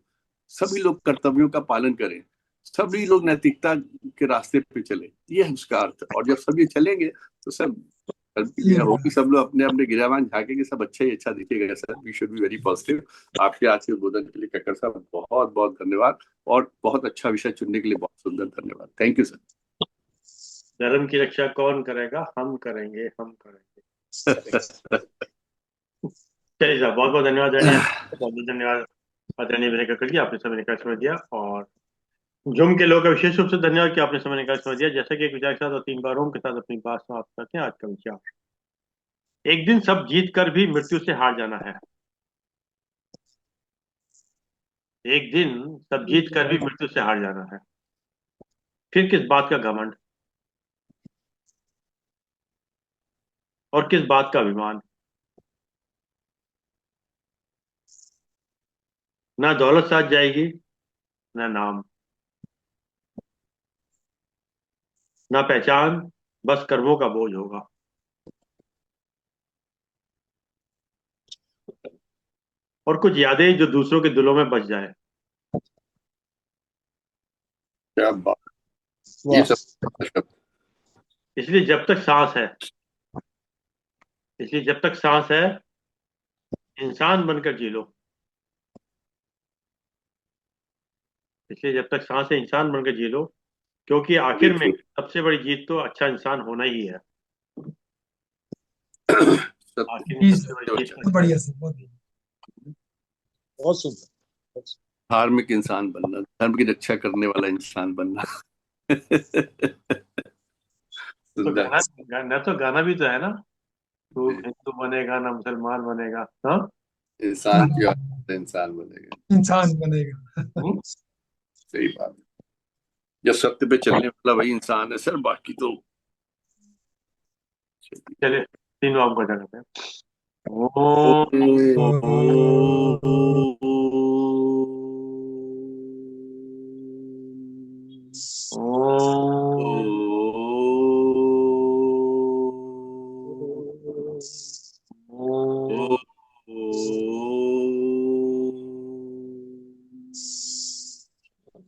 सभी लोग कर्तव्यों का पालन करें, सभी लोग नैतिकता के रास्ते पे चले, ये है उसका अर्थ। और जब सभी चलेंगे तो सब धर्म की जय होगी, सब लोग अपने अपने गिरेबान झांकेंगे, सब अच्छा ही अच्छा दिखेगा। Sir, we should be very positive. आपके आज के उद्बोधन के लिए कक्कर साहब बहुत बहुत धन्यवाद, और बहुत अच्छा विषय चुनने के लिए बहुत सुंदर धन्यवाद। Thank you sir. धर्म की रक्षा कौन करेगा? हम करेंगे, हम करेंगे। चलिए साहब, बहुत बहुत धन्यवाद आदरणीय, बहुत बहुत धन्यवाद आदरणीय विनय कक्कर जी, आपने समय निकाल समय दिया। और जूम के लोगों का विशेष रूप से धन्यवाद कि आपने समय निकाल समय दिया। जैसे कि एक विचार के साथ और 3 बार ओम के साथ अपनी बात समाप्त करते हैं। आज का विचार, एक दिन सब जीत कर भी मृत्यु से हार जाना है। एक दिन सब जीत कर भी मृत्यु से हार जाना है, फिर किस बात का घमंड और किस बात का अभिमान। ना दौलत साथ जाएगी, ना नाम, ना पहचान, बस कर्मों का बोझ होगा। और कुछ यादें जो दूसरों के दिलों में बच जाए। क्या बात, ये सब। इसलिए जब तक सांस है, इसलिए जब तक सांस है, इंसान बनकर जी लो। इसलिए जब तक सांस है, इंसान बनकर जी लो, क्योंकि आखिर में सबसे बड़ी जीत तो अच्छा इंसान होना ही है। आखिर में सबसे बड़ी जीत बहुत बढ़िया सर, बहुत सुंदर। धार्मिक इंसान बनना, धर्म की रक्षा करने वाला इंसान बनना। तो गाना तो गाना भी तो है ना, तू हिंदू बनेगा ना मुसलमान बनेगा, हाँ, इंसान की इंसान बनेगा, इंसान बनेगा। सही बात है। जब सत्य पे चलने वाला वही इंसान है सर, बाकी तो चलिए तीनों आपको बजा करते हैं।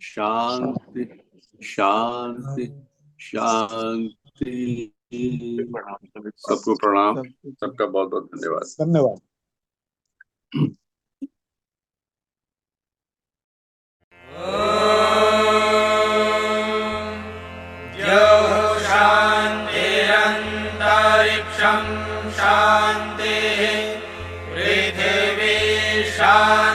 शांति शांति शांति। सबको प्रणाम, सबका बहुत बहुत धन्यवाद। धन्यवाद। शांतिरन्तरिक्षं शान्तिः पृथिवी शान्तिः।